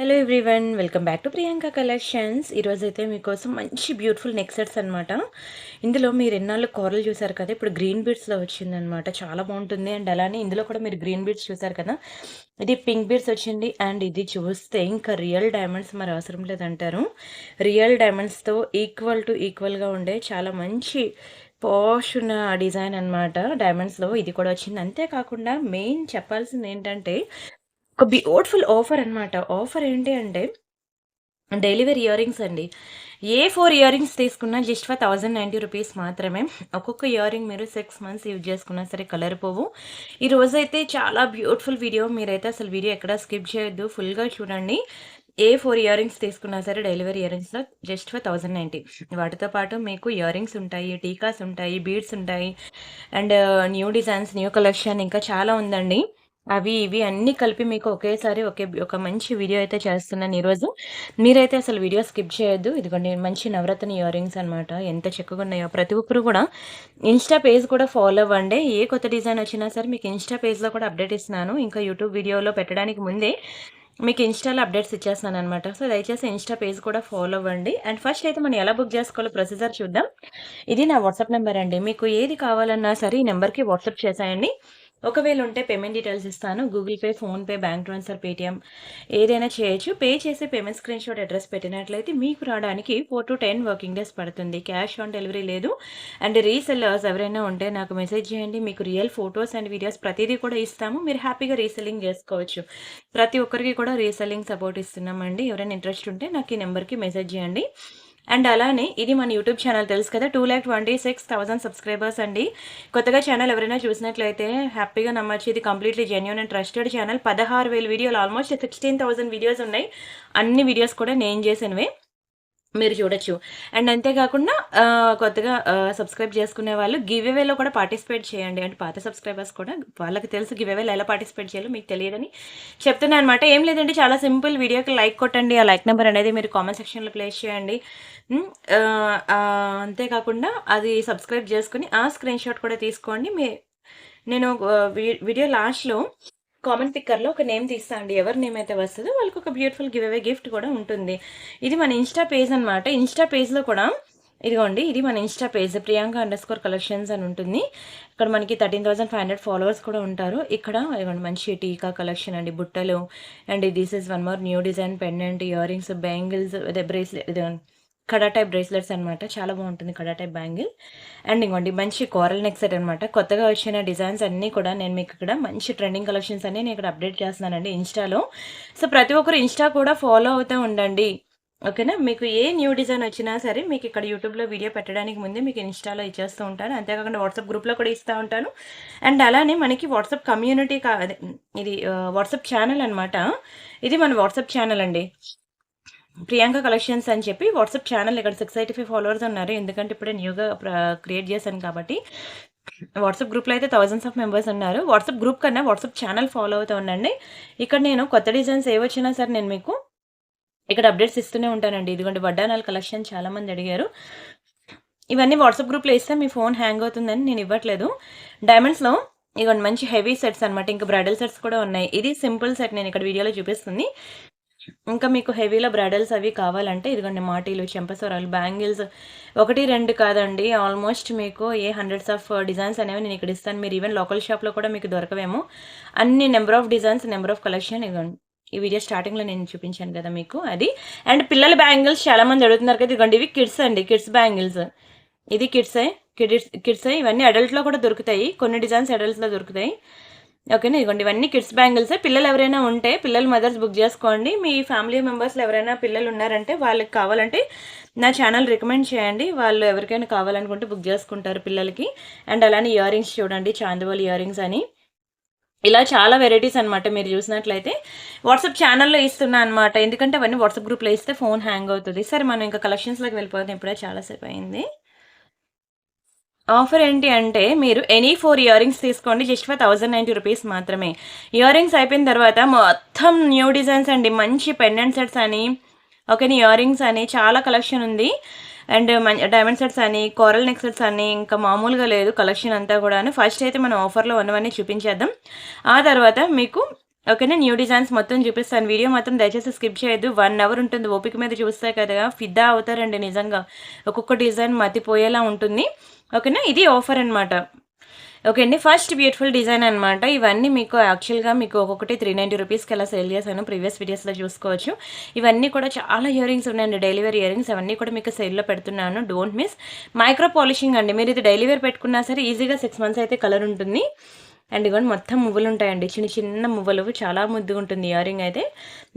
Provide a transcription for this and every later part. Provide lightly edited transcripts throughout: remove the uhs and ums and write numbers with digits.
Hello everyone, welcome back to Priyanka collections. ఈరోజైతే మీకోసం మంచి బ్యూటిఫుల్ నెక్ సెట్స్ అనమాట. ఇందులో మీరు ఎన్నాళ్ళు కూరలు చూసారు కదా, ఇప్పుడు గ్రీన్ బీడ్స్లో వచ్చిందనమాట. చాలా బాగుంటుంది. అండ్ అలానే ఇందులో కూడా మీరు గ్రీన్ బీడ్స్ చూసారు కదా, ఇది పింక్ బీడ్స్ వచ్చింది. అండ్ ఇది చూస్తే ఇంకా రియల్ డైమండ్స్ మరి అవసరం లేదంటారు. రియల్ డైమండ్స్తో ఈక్వల్గా ఉండే చాలా మంచి పాష్ ఉన్న డిజైన్ అనమాట. డైమండ్స్లో ఇది కూడా వచ్చింది. అంతేకాకుండా మెయిన్ చెప్పాల్సింది ఏంటంటే ఒక బ్యూటిఫుల్ ఆఫర్ అనమాట. ఆఫర్ ఏంటి అంటే డైలీ వేర్ ఇయర్ రింగ్స్ అండి. ఏ 4 ఇయర్ రింగ్స్ తీసుకున్నా జస్ట్ ఫర్ 1090 రూపీస్ మాత్రమే. ఒక్కొక్క ఇయర్ రింగ్ మీరు 6 మంత్స్ యూజ్ చేసుకున్నా సరే కలర్ పోవు. ఈ రోజైతే చాలా బ్యూటిఫుల్ వీడియో. మీరైతే అసలు వీడియో ఎక్కడ స్కిప్ చేయొద్దు, ఫుల్గా చూడండి. ఏ 4 ఇయర్ రింగ్స్ తీసుకున్నా సరే డైలీ వేర్ ఇయర్ రింగ్స్లో జస్ట్ ఫర్ 1090. వాటితో పాటు మీకు ఇయర్ రింగ్స్ ఉంటాయి, టీకాస్ ఉంటాయి, బీడ్స్ ఉంటాయి. And new designs, new collection ఇంకా చాలా ఉందండి. అవి ఇవి అన్నీ కలిపి మీకు ఒకేసారి ఒక మంచి వీడియో అయితే చేస్తున్నాను ఈరోజు. మీరైతే అసలు వీడియో స్కిప్ చేయొద్దు. ఇదిగోండి మంచి నవరత్న ఇయర్ రింగ్స్ అనమాట. ఎంత చక్కగా ఉన్నాయో. ప్రతి ఒక్కరు కూడా ఇన్స్టా పేజ్ కూడా ఫాలో అవ్వండి. ఏ కొత్త డిజైన్ వచ్చినా సరే మీకు ఇన్స్టా పేజ్లో కూడా అప్డేట్ ఇస్తున్నాను. ఇంకా యూట్యూబ్ వీడియోలో పెట్టడానికి ముందే మీకు ఇన్స్టాలో అప్డేట్స్ ఇచ్చేస్తున్నాను అనమాట. సో దయచేసి ఇన్స్టా పేజ్ కూడా ఫాలో అవ్వండి. అండ్ ఫస్ట్ అయితే మనం ఎలా బుక్ చేసుకోవాలో ప్రొసీజర్ చూద్దాం. ఇది నా వాట్సాప్ నెంబర్ అండి. మీకు ఏది కావాలన్నా సరే ఈ నెంబర్కి వాట్సాప్ చేసేయండి. ఒకవేళ ఉంటే పేమెంట్ డీటెయిల్స్ ఇస్తాను. Google pay, PhonePe, bank transfer, Paytm ఏదైనా చేయొచ్చు. పే చేసి పేమెంట్ స్క్రీన్ షాట్ అడ్రస్ పెట్టినట్లయితే మీకు రావడానికి 4 to 10 వర్కింగ్ డేస్ పడుతుంది. క్యాష్ ఆన్ డెలివరీ లేదు. అండ్ రీసెల్లర్స్ ఎవరైనా ఉంటే నాకు మెసేజ్ చేయండి. మీకు రియల్ ఫొటోస్ అండ్ వీడియోస్ ప్రతిదీ కూడా ఇస్తాము. మీరు హ్యాపీగా రీసెల్లింగ్ చేసుకోవచ్చు. ప్రతి ఒక్కరికి కూడా రీసెల్లింగ్ సపోర్ట్ ఇస్తున్నామండి. ఎవరైనా ఇంట్రెస్ట్ ఉంటే నాకు ఈ నెంబర్కి మెసేజ్ చేయండి. అండ్ అలానే ఇది మన యూట్యూబ్ ఛానల్ తెలుసు కదా, 2,26,000 సబ్స్క్రైబర్స్ అండి. కొత్తగా ఛానల్ ఎవరైనా చూసినట్లయితే హ్యాపీగా నమ్మచ్చు. ఇది completely genuine and trusted channel. 16,000 వీడియోలు, ఆల్మోస్ట్ 16,000 వీడియోస్ ఉన్నాయి. అన్ని వీడియోస్ కూడా నేను చేసినవే మీరు చూడొచ్చు. అండ్ అంతేకాకుండా కొత్తగా సబ్స్క్రైబ్ చేసుకునే వాళ్ళు గివ్ అవేలో కూడా పార్టిసిపేట్ చేయండి. అంటే పాత సబ్స్క్రైబర్స్ కూడా వాళ్ళకి తెలుసు గివ్ అవేలో ఎలా పార్టిసిపేట్ చేయాలో, మీకు తెలియదని చెప్తున్నాను అనమాట. ఏం లేదండి, చాలా సింపుల్. వీడియోకి లైక్ కొట్టండి. ఆ లైక్ నెంబర్ అనేది మీరు కామెంట్ సెక్షన్లో ప్లేస్ చేయండి. అంతేకాకుండా అది సబ్స్క్రైబ్ చేసుకుని ఆ స్క్రీన్ షాట్ కూడా తీసుకోండి. నేను వీడియో లాస్ట్లో కామెంట్ పిక్కర్లో ఒక నేమ్ తీస్తా అండి. ఎవరి నేమ్ అయితే వస్తుందో వాళ్ళకి ఒక బ్యూటిఫుల్ గివ్ అవే గిఫ్ట్ కూడా ఉంటుంది. ఇది మన ఇన్స్టా పేజ్ అనమాట. ఇన్స్టా పేజ్లో కూడా ఇదిగోండి, ఇది మన ఇన్స్టా పేజ్ Priyanka_collections అని ఉంటుంది. ఇక్కడ మనకి 13,500 ఫాలోవర్స్ కూడా ఉంటారు. ఇక్కడ ఇదిగోండి మంచి టీకా కలెక్షన్ అండి, బుట్టలు. And this is one more new design pendant, ear rings, bangles, bracelet, kada type bracelets అనమాట. చాలా బాగుంటుంది కడా టైప్ బ్యాంగిల్. అండ్ ఇంకోండి మంచి కోరల్ నెక్ సెట్ అనమాట. కొత్తగా వచ్చిన డిజైన్స్ అన్నీ కూడా నేను మీకు ఇక్కడ మంచి ట్రెండింగ్ కలెక్షన్స్ అన్నీ నేను ఇక్కడ అప్డేట్ చేస్తున్నానండి ఇన్స్టాలో. సో ప్రతి ఒక్కరు ఇన్స్టా కూడా ఫాలో అవుతూ ఉండండి, ఓకేనా. మీకు ఏ న్యూ డిజైన్ వచ్చినా సరే మీకు ఇక్కడ యూట్యూబ్లో వీడియో పెట్టడానికి ముందే మీకు ఇన్స్టాలో ఇచ్చేస్తూ ఉంటాను. అంతేకాకుండా వాట్సాప్ గ్రూప్లో కూడా ఇస్తూ ఉంటాను. అండ్ అలానే మనకి వాట్సాప్ కమ్యూనిటీ ఇది వాట్సాప్ ఛానల్ అనమాట. ఇది మన వాట్సాప్ ఛానల్ అండి, ప్రియాంక కలెక్షన్స్ అని చెప్పి వాట్సాప్ ఛానల్. ఇక్కడ 685 ఫాలోవర్స్ ఉన్నారు. ఎందుకంటే ఇప్పుడే న్యూగా క్రియేట్ చేశాను కాబట్టి. వాట్సాప్ గ్రూప్లో అయితే థౌజండ్స్ ఆఫ్ మెంబర్స్ ఉన్నారు. వాట్సాప్ గ్రూప్ కన్నా వాట్సాప్ ఛానల్ ఫాలో అవుతూ ఉండండి. ఇక్కడ నేను కొత్త డిజైన్స్ ఏవొచ్చినా సరే నేను మీకు ఇక్కడ అప్డేట్స్ ఇస్తూనే ఉంటానండి. ఇదిగోండి వడ్డానాల కలెక్షన్ చాలామంది అడిగారు. ఇవన్నీ వాట్సాప్ గ్రూప్లో ఇస్తే మీ ఫోన్ హ్యాంగ్ అవుతుందని నేను ఇవ్వట్లేదు. డైమండ్స్లో ఇదిగోండి మంచి హెవీ సెట్స్ అనమాట. ఇంకా బ్రైడల్ సెట్స్ కూడా ఉన్నాయి. ఇది సింపుల్ సెట్ నేను ఇక్కడ వీడియోలో చూపిస్తుంది. ఇంకా మీకు హెవీలో బ్రైడల్స్ అవి కావాలంటే ఇదిగోండి మాటీలు, చెంపసోరాలు, బ్యాంగిల్స్ 1, 2 కాదండి, ఆల్మోస్ట్ మీకు హండ్రెడ్స్ ఆఫ్ డిజైన్స్ అనేవి నేను ఇక్కడ ఇస్తాను. మీరు ఈవెన్ లోకల్ షాప్లో కూడా మీకు దొరకవేమో. అన్ని number of designs, number of collection. ఇదిగోండి ఈ వీడియో స్టార్టింగ్లో నేను చూపించాను కదా మీకు అది. అండ్ పిల్లల బ్యాంగిల్స్ చాలామంది అడుగుతున్నారు కదా, ఇదిగోండి ఇవి కిడ్స్ అండి, కిడ్స్ బ్యాంగిల్స్. ఇది కిడ్సే ఇవన్నీ అడల్ట్లో కూడా దొరుకుతాయి. కొన్ని డిజైన్స్ అడల్ట్స్లో దొరుకుతాయి, ఓకేనా. ఇదిగోండి ఇవన్నీ కిడ్స్ బ్యాంగిల్సే. పిల్లలు ఎవరైనా ఉంటే పిల్లల మదర్స్ బుక్ చేసుకోండి. మీ ఫ్యామిలీ మెంబర్స్లో ఎవరైనా పిల్లలు ఉన్నారంటే వాళ్ళకి కావాలంటే నా ఛానల్ రికమెండ్ చేయండి. వాళ్ళు ఎవరికైనా కావాలనుకుంటే బుక్ చేసుకుంటారు పిల్లలకి. అండ్ అలానే ఇయర్ రింగ్స్ చూడండి, చాందవోలి ఇయర్ రింగ్స్ అని ఇలా చాలా వెరైటీస్ అనమాట. మీరు చూసినట్లయితే వాట్సాప్ ఛానల్లో ఇస్తున్నా అనమాట. ఎందుకంటే అవన్నీ వాట్సాప్ గ్రూప్లో ఇస్తే ఫోన్ హ్యాంగ్ అవుతుంది. సరే మనం ఇంకా కలెక్షన్స్లోకి వెళ్ళిపోతాం. ఇప్పుడే చాలాసేపు అయింది. ఆఫర్ ఏంటి అంటే మీరు ఎనీ 4 ఇయర్ రింగ్స్ తీసుకోండి జస్ట్ ఫర్ 1090 రూపీస్ మాత్రమే. ఇయర్ రింగ్స్ అయిపోయిన తర్వాత మొత్తం న్యూ డిజైన్స్ అండి. మంచి పెండెంట్ సెట్స్ అని, ఓకే, ఇయర్ రింగ్స్ అని చాలా కలెక్షన్ ఉంది. అండ్ డైమండ్ సెట్స్ అని, కోరల్ నెక్ సెట్స్ అని, ఇంకా మామూలుగా లేదు కలెక్షన్ అంతా కూడా. ఫస్ట్ అయితే మనం ఆఫర్లో ఉన్నవన్నీ చూపించేద్దాం. ఆ తర్వాత మీకు ఓకేనా. న్యూ డిజైన్స్ మొత్తం చూపిస్తాను. వీడియో మాత్రం దయచేసి స్కిప్ చేయొద్దు. 1 అవర్ ఉంటుంది. ఓపిక మీద చూస్తే కదా ఫిదా అవుతారండి నిజంగా. ఒక్కొక్క డిజైన్ మతిపోయేలా ఉంటుంది. ఓకేనా. ఇది ఆఫర్ అనమాట. ఓకే అండి. ఫస్ట్ బ్యూటిఫుల్ డిజైన్ అనమాట. ఇవన్నీ మీకు యాక్చువల్‌గా మీకు ఒక్కొక్కటి 390 రూపీస్‌కి అలా సేల్ చేశాను. ప్రీవియస్ వీడియోస్‌లో చూసుకోవచ్చు. ఇవన్నీ కూడా చాలా ఇయర్ రింగ్స్ ఉన్నాయండి. డైలీ వేర్ ఇయర్ రింగ్స్ అవన్నీ కూడా మీకు సేల్‌లో పెడుతున్నాను. Don't miss. మైక్రో పాలిషింగ్ అండి. మీరు ఇది డైలీ వేర్ పెట్టుకున్నా సరే ఈజీగా 6 మంత్స్ అయితే కలర్ ఉంటుంది. అండ్ ఇదిగోండి మొత్తం మువ్వలుంటాయండి. చిన్న చిన్న మువ్వలు చాలా ముద్దుగుంటుంది ఇయర్ రింగ్ అయితే.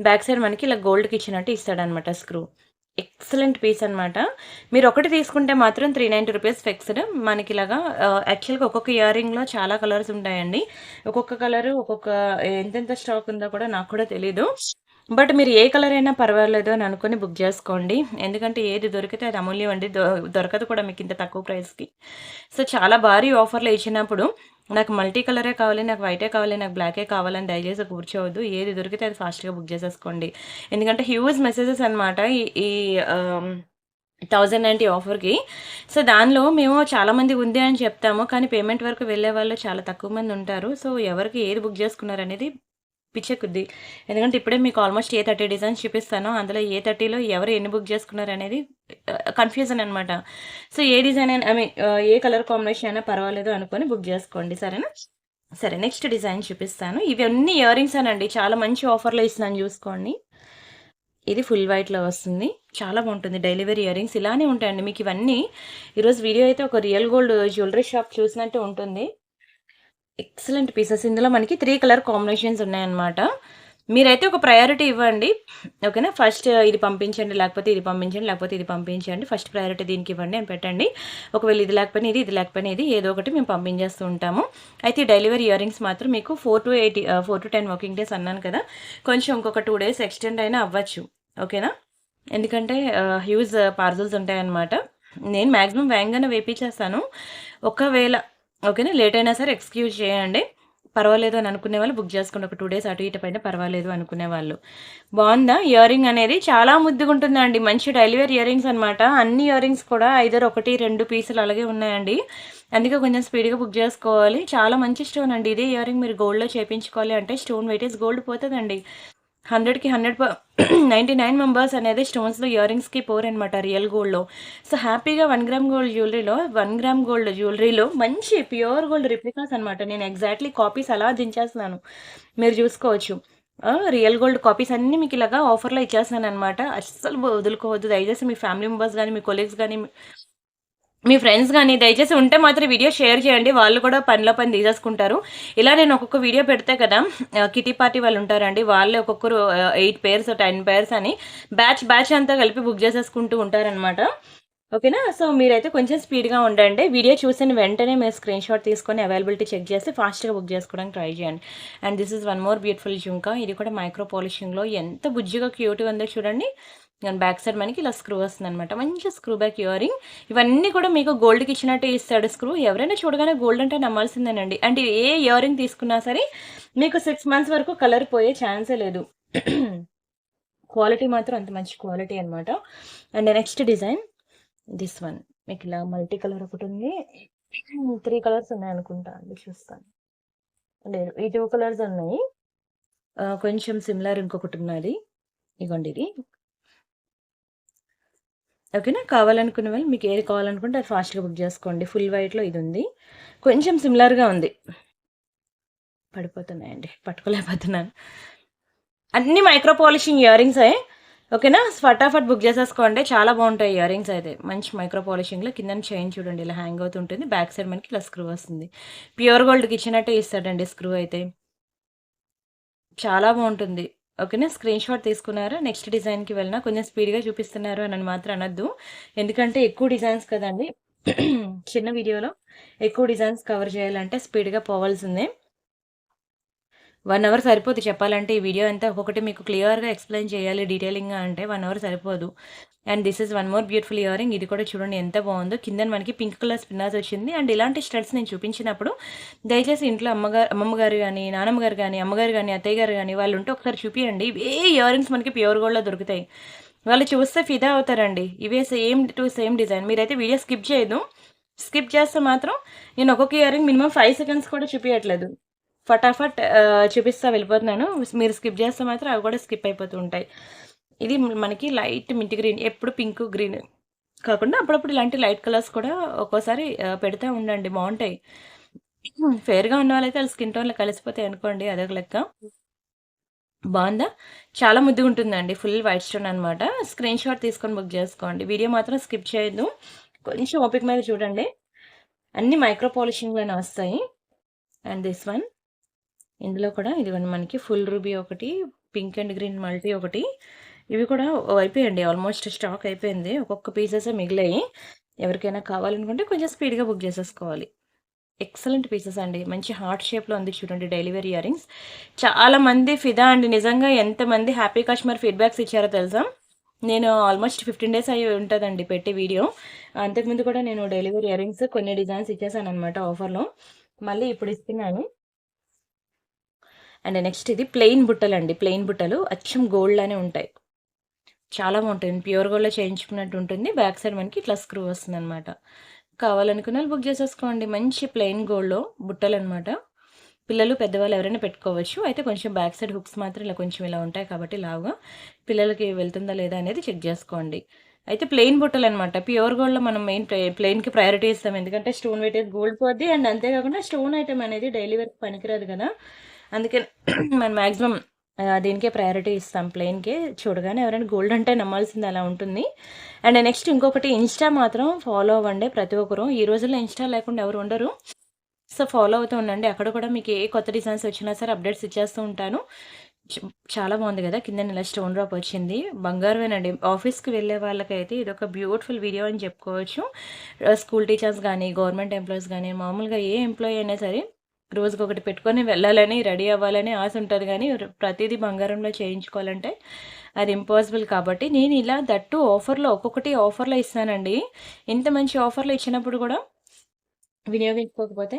బ్యాక్ సైడ్ మనకి ఇలా గోల్డ్‌కి ఇచ్చినట్టు ఇస్తాడనమాట స్క్రూ. ఎక్సలెంట్ పీస్ అనమాట. మీరు ఒకటి తీసుకుంటే మాత్రం 390 రూపీస్ ఫిక్స్‌డ్. మనకిలాగా యాక్చువల్‌గా ఒక్కొక్క ఇయర్ రింగ్‌లో చాలా కలర్స్ ఉంటాయండి. ఒక్కొక్క కలరు ఒక్కొక్క ఎంతెంత స్టాక్ ఉందో కూడా నాకు కూడా తెలీదు. బట్ మీరు ఏ కలర్ అయినా పర్వాలేదు అని అనుకుని బుక్ చేసుకోండి. ఎందుకంటే ఏది దొరికితే అది అమూల్యం అండి. దొరకదు కూడా మీకు ఇంత తక్కువ ప్రైస్‌కి. సో, చాలా భారీ ఆఫర్‌లో ఇచ్చినప్పుడు నాకు మల్టీ కలరే కావాలి, నాకు వైటే కావాలి, నాకు బ్లాకే కావాలని దయచేసి కూర్చోవద్దు. ఏది దొరికితే అది ఫాస్ట్‌గా బుక్ చేసేసుకోండి. ఎందుకంటే హ్యూజ్ మెసేజెస్ అనమాట ఈ ఈ ఆహ్, 1090 ఆఫర్‌కి. సో, దానిలో మేము చాలామంది ఉంది అని చెప్తాము. కానీ పేమెంట్ వరకు వెళ్ళేవాళ్ళు చాలా తక్కువ మంది ఉంటారు. సో, ఎవరికి ఏది బుక్ చేసుకున్నారనేది పిచ్చెక్కుద్ది. ఎందుకంటే ఇప్పుడే మీకు ఆల్మోస్ట్ ఏ 30 డిజైన్స్ చూపిస్తాను. అందులో ఏ 30లో ఎవరు ఎన్ని బుక్ చేసుకున్నారనేది కన్‌ఫ్యూజన్ అనమాట. సో, ఏ డిజైన్ అయినా I mean A colour combination అయినా పర్వాలేదు అనుకోని బుక్ చేసుకోండి. సరేనా? సరే, నెక్స్ట్ డిజైన్ చూపిస్తాను. ఇవన్నీ ఇయర్ రింగ్సేనండి. చాలా మంచి ఆఫర్‌లో ఇస్తున్నాను చూసుకోండి. ఇది ఫుల్ వైట్‌లో వస్తుంది. చాలా బావుంటుంది. డైలీ వేర్ ఇయర్ రింగ్స్ ఇలానే ఉంటాయండి. మీకివన్నీ ఈరోజు వీడియో అయితే ఒక రియల్ గోల్డ్ జ్యువెల్లరీ షాప్ చూసినట్టే ఉంటుంది. Excellent pieces. ఇందులో మనకి 3 కలర్ కాంబినేషన్స్ ఉన్నాయన్నమాట. మీరైతే ఒక ప్రయారిటీ ఇవ్వండి. ఓకేనా. ఫస్ట్ ఇది పంపించండి, లేకపోతే ఇది పంపించండి, లేకపోతే ఇది పంపించండి. ఫస్ట్ ప్రయారిటీ దీనికి ఇవ్వండి అని పెట్టండి. ఒకవేళ ఇది లేకపోయినా ఇది, ఇది లేకపోయినా ఇది ఏదో ఒకటి మేము పంపించేస్తూ ఉంటాము. అయితే ఈ డెలివరీ ఇయర్ రింగ్స్ మాత్రం మీకు 4-10 వర్కింగ్ డేస్ అన్నాను కదా! కొంచెం ఇంకొక 2 డేస్ ఎక్స్టెండ్ అయినా అవ్వచ్చు. ఓకేనా. ఎందుకంటే హ్యూజ్ పార్సెల్స్ ఉంటాయన్నమాట. నేను మాక్సిమం వేగంగానే వేపించేస్తాను. ఒకవేళ ఓకేనా లేట్ అయినా సరే ఎక్స్‌క్యూజ్ చేయండి. పర్వాలేదు అని అనుకునే వాళ్ళు బుక్ చేసుకోండి. ఒక 2 డేస్ అటు ఇటు పైన పర్వాలేదు అనుకునేవాళ్ళు. బావుందా? ఇయర్ రింగ్ అనేది చాలా ముద్దుగుంటుందండి. మంచి డైలీ వేర్ ఇయర్ రింగ్స్ అనమాట. అన్ని ఇయర్ రింగ్స్ కూడా ఐదర్ 1, 2 పీసులు అలాగే ఉన్నాయండి. అందుకే కొంచెం స్పీడ్‌గా బుక్ చేసుకోవాలి. చాలా మంచి స్టోన్ అండి. ఇదే ఇయర్ రింగ్ మీరు గోల్డ్‌లో చేపించుకోవాలి అంటే స్టోన్ వెయిటేజ్ గోల్డ్ పోతదండి. 100కి 99 మెంబర్స్ అనేది స్టోన్స్‌లో ఇయర్ రింగ్స్‌కి పోరనమాట రియల్ గోల్డ్‌లో. సో, హ్యాపీగా 1 గ్రామ్ గోల్డ్ జ్యువెల్లరీలో 1 గ్రామ్ గోల్డ్ జ్యువెల్లరీలో మంచి ప్యూర్ గోల్డ్ రిప్లికాస్ అనమాట. నేను ఎగ్జాక్ట్‌లీ కాపీస్ అలా దించేస్తున్నాను. మీరు చూసుకోవచ్చు. రియల్ గోల్డ్ కాపీస్ అన్నీ మీకు ఇలాగా ఆఫర్‌లో ఇచ్చేస్తున్నాననమాట. అస్సలు వదులుకోవద్దు. దయచేసి మీ ఫ్యామిలీ మెంబర్స్ గాని, మీ కొలీగ్స్ గాని మీ ఫ్రెండ్స్ గాని దయచేసి ఉంటే మాత్రం వీడియో షేర్ చేయండి. వాళ్ళు కూడా పనిలో పని తీసేసుకుంటారు. ఇలా నేను ఒక్కొక్క వీడియో పెడితే కదా కిటీ పార్టీ వాళ్ళు ఉంటారండి. వాళ్ళే ఒక్కొక్కరు 8 పెయిర్స్, 10 పెయిర్స్ అని బ్యాచ్ అంతా కలిపి బుక్ చేసేసుకుంటూ ఉంటారనమాట. ఓకేనా. సో, మీరైతే కొంచెం స్పీడ్‌గా ఉండండి. వీడియో చూసిన వెంటనే మీరు స్క్రీన్‌షాట్ తీసుకొని అవైలబిలిటీ చెక్ చేసి ఫాస్ట్‌గా బుక్ చేసుకోవడానికి ట్రై చేయండి. And this is one more beautiful jhumka. ఇది కూడా మైక్రో పాలిషింగ్‌లో ఎంత బుజ్జిగా క్యూట్‌గా ఉందో చూడండి. అండ్ బ్యాక్ సైడ్ మనకి ఇలా స్క్రూ వస్తుందనమాట. మంచి స్క్రూ బ్యాక్ ఇయర్ రింగ్. ఇవన్నీ కూడా మీకు గోల్డ్‌కి ఇచ్చినట్టే ఇస్తాడు స్క్రూ. ఎవరైనా చూడగానే గోల్డ్ అంటే నమ్మాల్సిందేనండి. అంటే ఏ ఇయర్ రింగ్ తీసుకున్నా సరే మీకు 6 మంత్స్ వరకు కలర్ పోయే ఛాన్సే లేదు. క్వాలిటీ మాత్రం అంత మంచి క్వాలిటీ అనమాట. And next design this one. మీకు ఇలా మల్టీ కలర్ ఒకటుంది. 3 కలర్స్ ఉన్నాయనుకుంటా అండి. చూస్తాను. లేదు, ఈ 2 కలర్స్ ఉన్నాయి. కొంచెం సిమిలర్ ఇంకొకటున్నది. ఇగోండి ఇది. ఓకేనా. కావాలనుకునే వాళ్ళు మీకు ఏది కావాలనుకుంటే అది ఫాస్ట్‌గా బుక్ చేసుకోండి. ఫుల్ వైట్‌లో ఇదుంది. కొంచెం సిమిలర్‌గా ఉంది. పడిపోతున్నాయండి. పట్టుకోలేకపోతున్నాను. అన్నీ మైక్రో పాలిషింగ్ ఇయర్ రింగ్సే. ఓకేనా. ఫటాఫట్ బుక్ చేసేసుకోండి. చాలా బావుంటాయి ఇయర్ రింగ్స్ అయితే. మంచి మైక్రో పాలిషింగ్‌లో కిందన చైన్ చూడండి ఇలా హ్యాంగ్ అవుతుంటుంది. బ్యాక్ సైడ్ మనకి ఇలా స్క్రూ వస్తుంది. ప్యూర్ గోల్డ్‌కి ఇచ్చినట్టే ఇస్తాడండి స్క్రూ అయితే. చాలా బావుంటుంది. ఓకేనా. స్క్రీన్‌షాట్ తీసుకున్నారా? నెక్స్ట్ డిజైన్‌కి వెళ్ళినా కొంచెం స్పీడ్‌గా చూపిస్తున్నారు అని మాత్రం అనొద్దు. ఎందుకంటే ఎక్కువ డిజైన్స్ కదండీ. చిన్న వీడియోలో ఎక్కువ డిజైన్స్ కవర్ చేయాలంటే స్పీడ్‌గా పోవాల్సిందే. 1 అవర్ సరిపోదు చెప్పాలంటే. ఈ వీడియో అంతా ఒక్కొక్కటి మీకు క్లియర్‌గా ఎక్స్‌ప్లెయిన్ చేయాలి డీటెయిలింగ్‌గా అంటే 1 అవర్ సరిపోదు. And this is one more beautiful ear ring. ఇది కూడా చూడండి ఎంత బావుందో. కిందన మనకి పింక్ కలర్ స్పిన్నర్స్ వచ్చింది. అండ్ ఇలాంటి స్టడ్స్ నేను చూపించినప్పుడు దయచేసి ఇంట్లో అమ్మమ్మ గారు గాని, నానమ్మ గారు గాని, అమ్మగారు గాని, అత్తయ్య గారు గాని వాళ్ళుంటే ఒకసారి చూపియండి. ఇవే ఇయర్ రింగ్స్ మనకి ప్యూర్ గోల్డ్‌లో దొరుకుతాయి. వాళ్ళు చూస్తే ఫిదా అవుతారండి. ఇవే సేమ్ టు సేమ్ డిజైన్. మీరైతే వీడియో స్కిప్ చేయొద్దు. స్కిప్ చేస్తే మాత్రం నేను ఒక్కొక్క ఇయర్ రింగ్ మినిమమ్ 5 సెకండ్స్ కూడా చూపియట్లేదు. ఫటాఫట్ చూపిస్తా వెళ్ళిపోతున్నాను. మీరు స్కిప్ చేస్తే మాత్రం అవి కూడా స్కిప్ అయిపోతూ ఉంటాయి. ఇది మనకి లైట్ మింట్ గ్రీన్, ఎప్పుడు పింక్, గ్రీన్ కాకుండా అప్పుడప్పుడు ఇలాంటి లైట్ కలర్స్ కూడా ఒక్కోసారి పెడతా ఉండండి, బావుంటాయి. ఫెయిర్‌గా ఉన్న వాళ్ళైతే వాళ్ళ స్కిన్ టోన్‌లో కలిసిపోతాయి అనుకోండి, అదొక లెక్క. బావుందా? చాలా ముద్దుగుంటుందండి. ఫుల్ వైట్ స్టోన్ అనమాట. స్క్రీన్ షాట్ తీసుకొని బుక్ జేసుకోండి. వీడియో మాత్రం స్కిప్ చేయొద్దు. కొంచెం ఓపిక మీద చూడండి. అన్నీ మైక్రో పాలిషింగ్‌లోనే వస్తాయి. అండ్ దిస్ వన్, ఇందులో కూడా ఇదిగోండి మనకి ఫుల్ రూబీ ఒకటి, పింక్ అండ్ గ్రీన్ మల్టీ ఒకటి. ఇవి కూడా అయిపోయాయండి. ఆల్మోస్ట్ స్టాక్ అయిపోయింది. ఒక్కొక్క పీసెసే మిగిలాయి. ఎవరికైనా కావాలనుకుంటే కొంచెం స్పీడ్‌గా బుక్ జేసేసుకోవాలి. ఎక్సలెంట్ పీసెస్ అండి. మంచి హార్ట్ షేప్‌లో ఉంది చూడండి డైలీ వేర్ ఇయర్ రింగ్స్. చాలా మంది ఫిదా అండి. నిజంగా ఎంతమంది హ్యాపీ కస్టమర్ ఫీడ్‌బ్యాక్స్ ఇచ్చారో తెలుసా? నేను ఆల్మోస్ట్ 15 డేస్ అయ్యి ఉంటదండి పెట్టి వీడియో. అంతకుముందు కూడా నేను డైలీ వేర్ ఇయర్ రింగ్స్ కొన్ని డిజైన్స్ ఇచ్చేసాననమాట ఆఫర్‌లో. మళ్ళీ ఇప్పుడు ఇస్తున్నాను. అండ్ నెక్స్ట్ ఇది ప్లెయిన్ బుట్టలండి. ప్లెయిన్ బుట్టలు అచ్చం గోల్డ్ లానే ఉంటాయి. చాలా బావుంటుంది. ప్యూర్ గోల్డ్‌లో చేయించుకున్నట్టు ఉంటుంది. బ్యాక్ సైడ్ మనకి ఇట్లా స్క్రూ వస్తుందనమాట. కావాలనుకున్నోళ్ళు బుక్ చేసేసుకోండి. మంచి ప్లెయిన్ గోల్డ్‌లో బుట్టలనమాట. పిల్లలు, పెద్దవాళ్ళు ఎవరైనా పెట్టుకోవచ్చు. అయితే కొంచెం బ్యాక్ సైడ్ హుక్స్ మాత్రం ఇలా కొంచెం ఇలా ఉంటాయి కాబట్టి లావుగా, పిల్లలకి వెళ్తుందా లేదా అనేది చెక్ జేసుకోండి. అయితే ప్లెయిన్ బుట్టలనమాట. ప్యూర్ గోల్డ్‌లో మనం మెయిన్ ప్లెయిన్‌కి ప్రయారిటీ ఇస్తాం. ఎందుకంటే స్టోన్ వెయిటేజ్ గోల్డ్ పోద్ది. అండ్ అంతే కాకుండా స్టోన్ ఐటెమ్ అనేది డైలీ వేర్‌కి పనికిరాదు కదా! అందుకని మనం మాక్సిమం దీనికే ప్రయారిటీ ఇస్తాం, ప్లెయిన్‌కే. చూడగానే ఎవరైనా గోల్డ్ అంటే నమ్మాల్సింది అలా ఉంటుంది. అండ్ నెక్స్ట్ ఇంకొకటి, ఇన్‌స్టా మాత్రం ఫాలో అవ్వండి ప్రతి ఒక్కరు. ఈ రోజుల్లో ఇన్‌స్టా లేకుండా ఎవరు ఉండరు. సో, ఫాలో అవుతూ ఉండండి. అక్కడ కూడా మీకు ఏ కొత్త డిజైన్స్ వచ్చినా సరే అప్డేట్స్ ఇచ్చేస్తూ ఉంటాను. చ్ చాలా బాగుంది గదా! కిందన ఇలా స్టోన్ డ్రాప్ వచ్చింది. బంగారమేనండి. ఆఫీస్‌కి వెళ్ళే వాళ్ళకైతే ఇదొక బ్యూటిఫుల్ వీడియో అని చెప్పుకోవచ్చు. స్కూల్ టీచర్స్ గానీ, గవర్నమెంట్ ఎంప్లాయీస్ గానీ, మామూలుగా ఏ ఎంప్లాయీ అయినా సరే రోజుకొకటి పెట్టుకొని వెళ్ళాలని, రెడీ అవ్వాలని ఆశ ఉంటది గానీ, ప్రతీదీ బంగారంలో చేయించుకోవాలంటే అది ఇంపాసిబుల్ కాబట్టి, నేను ఇలా దట్టు ఆఫర్‌లో ఒక్కొక్కటి ఆఫర్‌లో ఇస్తానండి. ఇంత మంచి ఆఫర్‌లో ఇచ్చినప్పుడు కూడా వినియోగించుకోకపోతే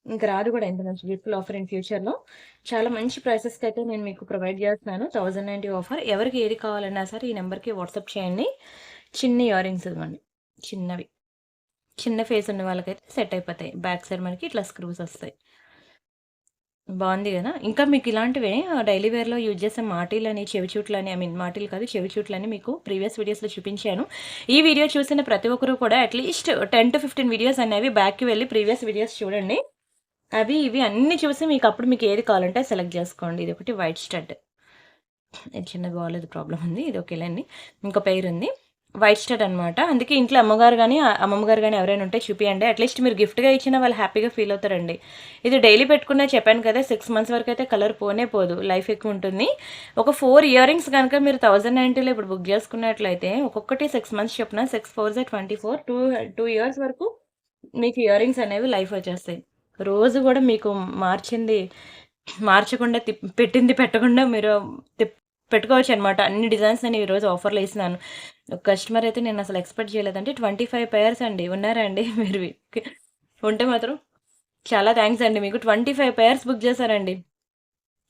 ఇంక రాదు గూడా ఇంత మంచి బ్యూటిఫుల్ ఆఫర్ ఇన్ ఫ్యూచర్‌లో. చాలా మంచి ప్రైసెస్‌కైతే నేను మీకు ప్రొవైడ్ జేస్తున్నాను. 1090 ఆఫర్. ఎవరికి ఏది కావాలన్నా సరే ఈ నంబర్‌కి వాట్సాప్ చేయండి. చిన్ని ఇయర్ రింగ్స్ ఇవ్వండి. చిన్నవి. చిన్న ఫేస్ ఉన్న వాళ్ళకైతే సెట్ అయిపోతాయి. బ్యాక్ సైడ్ మనకి ఇట్లా స్క్రూస్ ఒస్తాయి. బావుంది గదా! ఇంకా మీకు ఇలాంటివే డైలీ వేర్‌లో యూజ్ చేసే మాటీలని, చెవిచూట్లని, ఐ మీన్ మాటీలు కాదు, చెవిచూట్లని మీకు ప్రీవియస్ వీడియోస్‌లో చూపించాను. ఈ వీడియో చూసిన ప్రతి ఒక్కరు కూడా అట్‌లీస్ట్ 10-15 వీడియోస్ అనేవి బ్యాక్‌కి వెళ్లి ప్రీవియస్ వీడియోస్ చూడండి. అవి, ఇవి అన్నీ చూసి మీకప్పుడు మీకేది కావాలంటే సెలెక్ట్ జేసుకోండి. ఇదొకటి వైట్ స్టడ్. ఇది చిన్నది బాలేదు, ప్రాబ్లమ్ ఉంది. ఇది ఓకేలేండి. ఇంకో పెయిరుంది. వైట్ స్టడ్ అనమాట. అందుకే ఇంట్లో అమ్మగారు గాని, అమ్మమ్మ గారు గాని ఎవరైనా ఉంటే చూపియండి. అట్‌లీస్ట్ మీరు గిఫ్ట్‌గా ఇచ్చినా వాళ్ళు హ్యాపీగా ఫీల్ అవుతారండి. ఇది డైలీ పెట్టుకున్నా చెప్పాను కదా! 6 మంత్స్ వరకైతే కలర్ పోనే పోదు. లైఫ్ ఎక్కువుంటుంది. ఒక 4 ఇయర్ రింగ్స్ గనక మీరు 1090లో ఇప్పుడు బుక్ జేసుకున్నట్లయితే ఒక్కొక్కటి 6 మంత్స్ చొప్పున 6 4 24, 2 ఇయర్స్ వరకు మీకు ఇయర్ రింగ్స్ అనేవి లైఫ్ వచ్చేస్తాయి. రోజు గూడా మీకు మార్చింది మార్చకుండా, పెట్టింది పెట్టకుండా మీరు తిప్ పెట్టుకోవచ్చనమాట. అన్ని డిజైన్స్ నేను ఈరోజు ఆఫర్‌లో ఏసినాను. ఒక కస్టమర్ అయితే నేనసలు ఎక్స్‌పెక్ట్ చేయలేదంటే 25 పెయిర్స్ అండి. ఉన్నారా అండి మీరు? ఉంటే మాత్రం చాలా థాంక్స్ అండి మీకు. 25 పెయిర్స్ బుక్ చేశారండి.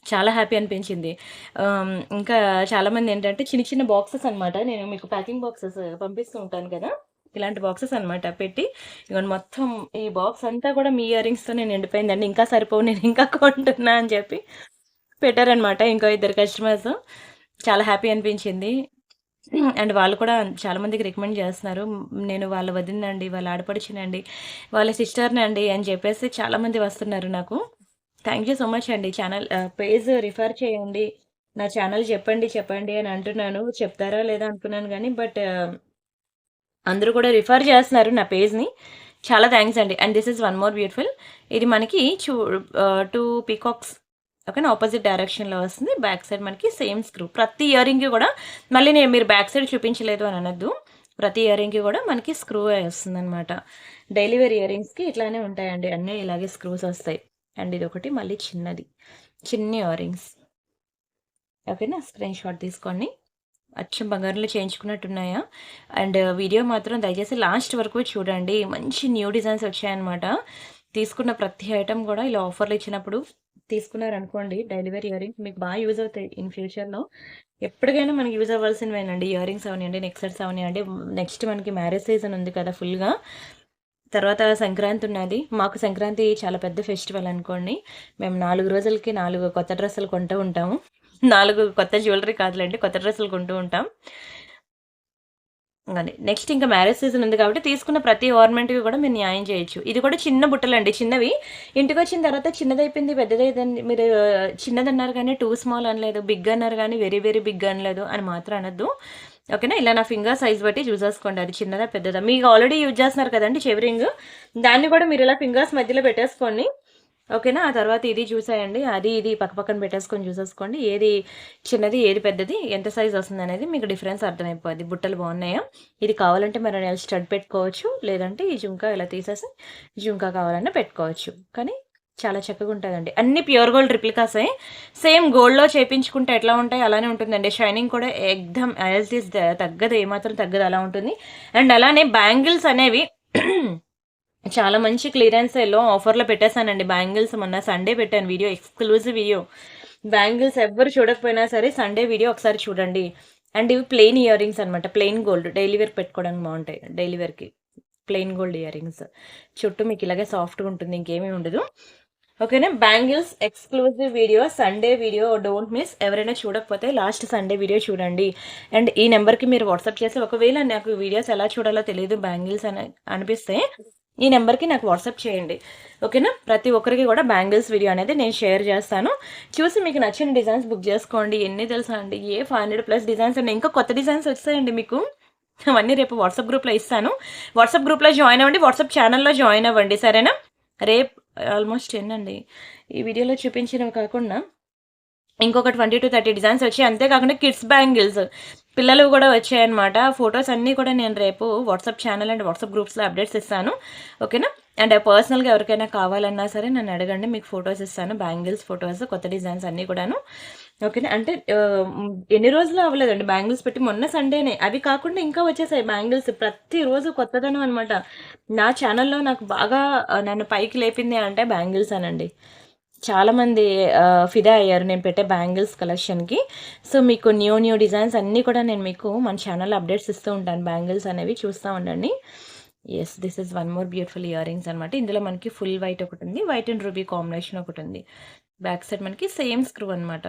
చాలా హ్యాపీ అనిపించింది. ఇంకా చాలామందేంటంటే చిన్న చిన్న బాక్సెస్ అనమాట. నేను మీకు ప్యాకింగ్ బాక్సెస్ పంపిస్తూ ఉంటాను కదా! ఇలాంటి బాక్సెస్ అనమాట పెట్టి, ఇగోండి మొత్తం ఈ బాక్స్ అంతా కూడా మీ ఇయర్ రింగ్స్‌తోనే నిండిపోయిందండి. ఇంకా సరిపోవు, నేను ఇంకా కొంటున్నా అని చెప్పి పెట్టారనమాట ఇంకో ఇద్దరు కస్టమర్స్. చాలా హ్యాపీ అనిపించింది. అండ్ వాళ్ళు కూడా చాలా మందికి రికమెండ్ చేస్తున్నారు. నేను వాళ్ళ వదిననండి, వాళ్ళ ఆడపడుచునండి, వాళ్ళ సిస్టర్‌నండి అని చెప్పేసి చాలామంది వస్తున్నారు నాకు. థ్యాంక్ యూ సో మచ్ అండి. పేజ్ రిఫర్ చేయండి. నా ఛానల్ చెప్పండి, చెప్పండి అని అంటున్నాను. చెప్తారా లేదా అనుకున్నాను గానీ, అందరూ కూడా రిఫర్ చేస్తున్నారు నా పేజ్‌ని. చాలా థాంక్స్ అండి. And this is one more beautiful. ఇది మనకి 2 పీకాక్స్ ఓకేనా, అపోజిట్ డైరెక్షన్‌లో వస్తుంది. బ్యాక్ సైడ్ మనకి సేమ్ స్క్రూ. ప్రతి ఇయర్ రింగ్‌కి కూడా మళ్ళీ మీరు బ్యాక్ సైడ్ చూపించలేదు అని అనొద్దు. ప్రతి ఇయర్ రింగ్‌కి కూడా మనకి స్క్రూయే వస్తుందనమాట. డైలీ వేర్ ఇయర్ రింగ్స్‌కి ఇట్లానే ఉంటాయండి. అన్నీ ఇలాగే స్క్రూస్ వస్తాయి. అండ్ ఇదొకటి మళ్ళీ చిన్నది. చిన్ని ఇయర్ రింగ్స్. ఓకేనా. స్క్రీన్ షాట్ తీసుకోండి. అచ్చం బంగారంలో చేయించుకున్నట్టున్నాయా? అండ్ వీడియో మాత్రం దయచేసి లాస్ట్ వరకు చూడండి. మంచి న్యూ డిజైన్స్ వచ్చాయన్నమాట. తీసుకున్న ప్రతి ఐటెమ్ గూడా ఇలా ఆఫర్‌లో ఇచ్చినప్పుడు తీసుకున్నారనుకోండి, డైలీ వేర్ ఇయర్ రింగ్స్ మీకు బాగా యూజ్ అవుతాయి ఇన్ ఫ్యూచర్‌లో. ఎప్పటికైనా మనకి యూజ్ అవ్వాల్సినవేనండి. ఇయర్ రింగ్స్ అవనియండి, నెక్ సెట్స్ అవనియండి. నెక్స్ట్ మనకి మ్యారేజ్ సీజన్ ఉంది కదా ఫుల్‌గా. తర్వాత సంక్రాంతి ఉన్నది. మాకు సంక్రాంతి చాలా పెద్ద ఫెస్టివల్ అనుకోండి. మేము 4 రోజులకి 4 కొత్త డ్రెస్సులు కొంటూ ఉంటాము. 4 కొత్త జ్యువెలరీ కాదులెండి. కొత్త డ్రెస్సులు కొంటూ ఉంటాం. అది. నెక్స్ట్ ఇంకా మ్యారేజ్ సీజన్ ఉంది కాబట్టి తీసుకున్న ప్రతి ఆర్నమెంట్‌కి కూడా మీరు న్యాయం చేయొచ్చు. ఇది కూడా చిన్న బుట్టలండి చిన్నవి. ఇంటికొచ్చిన తర్వాత చిన్నదైపోయింది, పెద్దదైందని మీరు చిన్నదన్నారు కానీ టూ స్మాల్ అనలేదు, బిగ్ అన్నారు కానీ వెరీ వెరీ బిగ్ అనలేదు అని మాత్రం అనొద్దు. ఓకేనా? ఇలా నా ఫింగర్ సైజ్ బట్టి చూసేసుకోండి. అది చిన్నదా, పెద్దదా. మీకు ఆల్రెడీ యూజ్ చేస్తున్నారు కదండీ చెవి రింగ్. దాన్ని కూడా మీరు ఇలా ఫింగర్స్ మధ్యలో పెట్టేసుకోండి. ఓకేనా? ఆ తర్వాత ఇది చూసేయండి. అది ఇది పక్కన పెట్టేసుకొని చూసేసుకోండి. ఏది చిన్నది, ఏది పెద్దది, ఎంత సైజ్ వస్తుందనేది మీకు డిఫరెన్స్ అర్థమైపోద్ది. బుట్టలు బాగున్నాయా? ఇది కావాలంటే మరి స్టడ్ పెట్టుకోవచ్చు. లేదంటే ఈ జుంకా ఇలా తీసేసి జుంకా కావాలన్నా పెట్టుకోవచ్చు. కానీ చాలా చక్కగా ఉంటుందండి. అన్ని ప్యూర్ గోల్డ్ రిప్లికాసే. సేమ్ గోల్డ్‌లో చేపించుకుంటే ఎట్లా ఉంటాయి అలానే ఉంటుందండి. షైనింగ్ కూడా ఎక్దమ్ యాజ్ ఇట్ ఈజ్ తగ్గదు. ఏమాత్రం తగ్గదు అలా ఉంటుంది. అండ్ అలానే బ్యాంగిల్స్ అనేవి చాలా మంచి క్లియరెన్స్ సేల్‌లో ఆఫర్‌లో పెట్టేసానండి బ్యాంగిల్స్. మొన్న సండే పెట్టాను వీడియో, ఎక్స్‌క్లూజివ్ వీడియో. బ్యాంగిల్స్ ఎవ్వరు చూడకపోయినా సరే సండే వీడియో ఒకసారి చూడండి. అండ్ ఇవి ప్లెయిన్ ఇయర్ రింగ్స్ అనమాట. ప్లెయిన్ గోల్డ్ డైలీ వేర్ పెట్టుకోవడానికి బాగుంటాయి. డైలీ వేర్‌కి ప్లెయిన్ గోల్డ్ ఇయర్ రింగ్స్. చుట్టూ మీకు ఇలాగే సాఫ్ట్‌గా ఉంటుంది. ఇంకేమీ ఉండదు. ఓకేనా? Bangles exclusive video, Sunday video don't miss. ఎవరైనా చూడకపోతే లాస్ట్ సండే వీడియో చూడండి. అండ్ ఈ నెంబర్‌కి మీరు వాట్సాప్ చేసి ఒకవేళ నాకు వీడియోస్ ఎలా చూడాలో తెలియదు బ్యాంగిల్స్ అని అనిపిస్తే ఈ నెంబర్‌కి నాకు వాట్సాప్ చేయండి. ఓకేనా? ప్రతి ఒక్కరికి కూడా బ్యాంగిల్స్ వీడియో అనేది నేను షేర్ చేస్తాను. చూసి మీకు నచ్చిన డిజైన్స్ బుక్ చేసుకోండి. ఎన్ని తెలుసా అండి? 500+ డిజైన్స్ ఉన్నాయి. ఇంకా కొత్త డిజైన్స్ వచ్చాయండి మీకు. అవన్నీ రేపు వాట్సాప్ గ్రూప్‌లో ఇస్తాను. వాట్సాప్ గ్రూప్‌లో జాయిన్ అవ్వండి. వాట్సాప్ ఛానల్‌లో జాయిన్ అవ్వండి. సరేనా? రేపు ఆల్మోస్ట్ 10 అండి. ఈ వీడియోలో చూపించినవి కాకుండా ఇంకొక 20-30 డిజైన్స్ వచ్చాయి. అంతేకాకుండా కిడ్స్ బ్యాంగిల్స్ పిల్లలు కూడా వచ్చాయన్నమాట. ఫొటోస్ అన్నీ కూడా నేను రేపు వాట్సాప్ ఛానల్ అండ్ వాట్సాప్ గ్రూప్స్‌లో అప్డేట్స్ ఇస్తాను. ఓకేనా? అండ్ పర్సనల్‌గా ఎవరికైనా కావాలన్నా సరే నన్ను అడగండి. మీకు ఫొటోస్ ఇస్తాను. బ్యాంగిల్స్ ఫొటోస్, కొత్త డిజైన్స్ అన్నీ కూడాను. ఓకేనా? అంటే ఎన్ని రోజులు అవ్వలేదండి బ్యాంగిల్స్ పెట్టి. మొన్న సండేనే. అవి కాకుండా ఇంకా వచ్చేసాయి బ్యాంగిల్స్. ప్రతిరోజు కొత్తదనం అనమాట. నా ఛానల్‌లో నాకు బాగా నన్ను పైకి లేపింది అంటే బ్యాంగిల్స్ అనండి. చాలామంది ఫిదా అయ్యారు నేను పెట్టే బ్యాంగిల్స్ కలెక్షన్‌కి. సో, మీకు న్యూ డిజైన్స్ అన్నీ కూడా నేను మీకు మన ఛానల్‌లో అప్డేట్స్ ఇస్తూ ఉంటాను. బ్యాంగిల్స్ అనేవి చూస్తా ఉండండి. Yes, this is one more beautiful year rings అనమాట. ఇందులో మనకి ఫుల్ వైట్ ఒకటుంది. వైట్ అండ్ రూబీ కాంబినేషన్ ఒకటుంది. బ్యాక్ సైడ్ మనకి సేమ్ స్క్రూ అనమాట.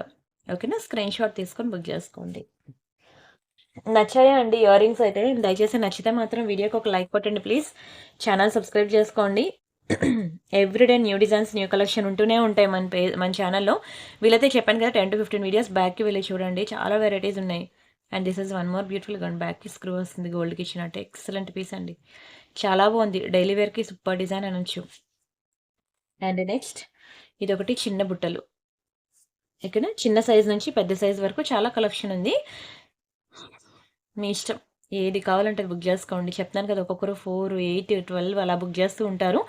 ఓకేనా? స్క్రీన్ షాట్ తీసుకొని బుక్ చేసుకోండి. నచ్చాయా అండి ఇయర్ రింగ్స్ అయితే? దయచేసి నచ్చితే మాత్రం వీడియోకి ఒక లైక్ కొట్టండి ప్లీజ్. ఛానల్ సబ్స్క్రైబ్ చేసుకోండి. Everyday new designs, new collection ఉంటూనే ఉంటాయి మన ఛానల్‌లో. వీలైతే చెప్పాను కదా 10-15 వీడియోస్ బ్యాక్‌కి వెళ్ళి చూడండి. చాలా వెరైటీస్ ఉన్నాయి. And this is one more beautiful gun. బ్యాక్‌కి స్క్రూ వస్తుంది గోల్డ్‌కి ఇచ్చినట్టు. ఎక్సలెంట్ పీస్ అండి. చాలా బాగుంది. డైలీ వేర్‌కి సూపర్ డిజైన్ అనొచ్చు. అండ్ నెక్స్ట్ ఇదొకటి చిన్న బుట్టలు. ఓకేనా? చిన్న సైజ్ నుంచి పెద్ద సైజ్ వరకు చాలా కలెక్షన్ ఉంది. మీ ఇష్టం. ఏది కావాలంటే అది బుక్ చేసుకోండి. చెప్తున్నాను కదా ఒక్కొక్కరు 4, 8, 12 అలా బుక్ చేస్తూ ఉంటారు.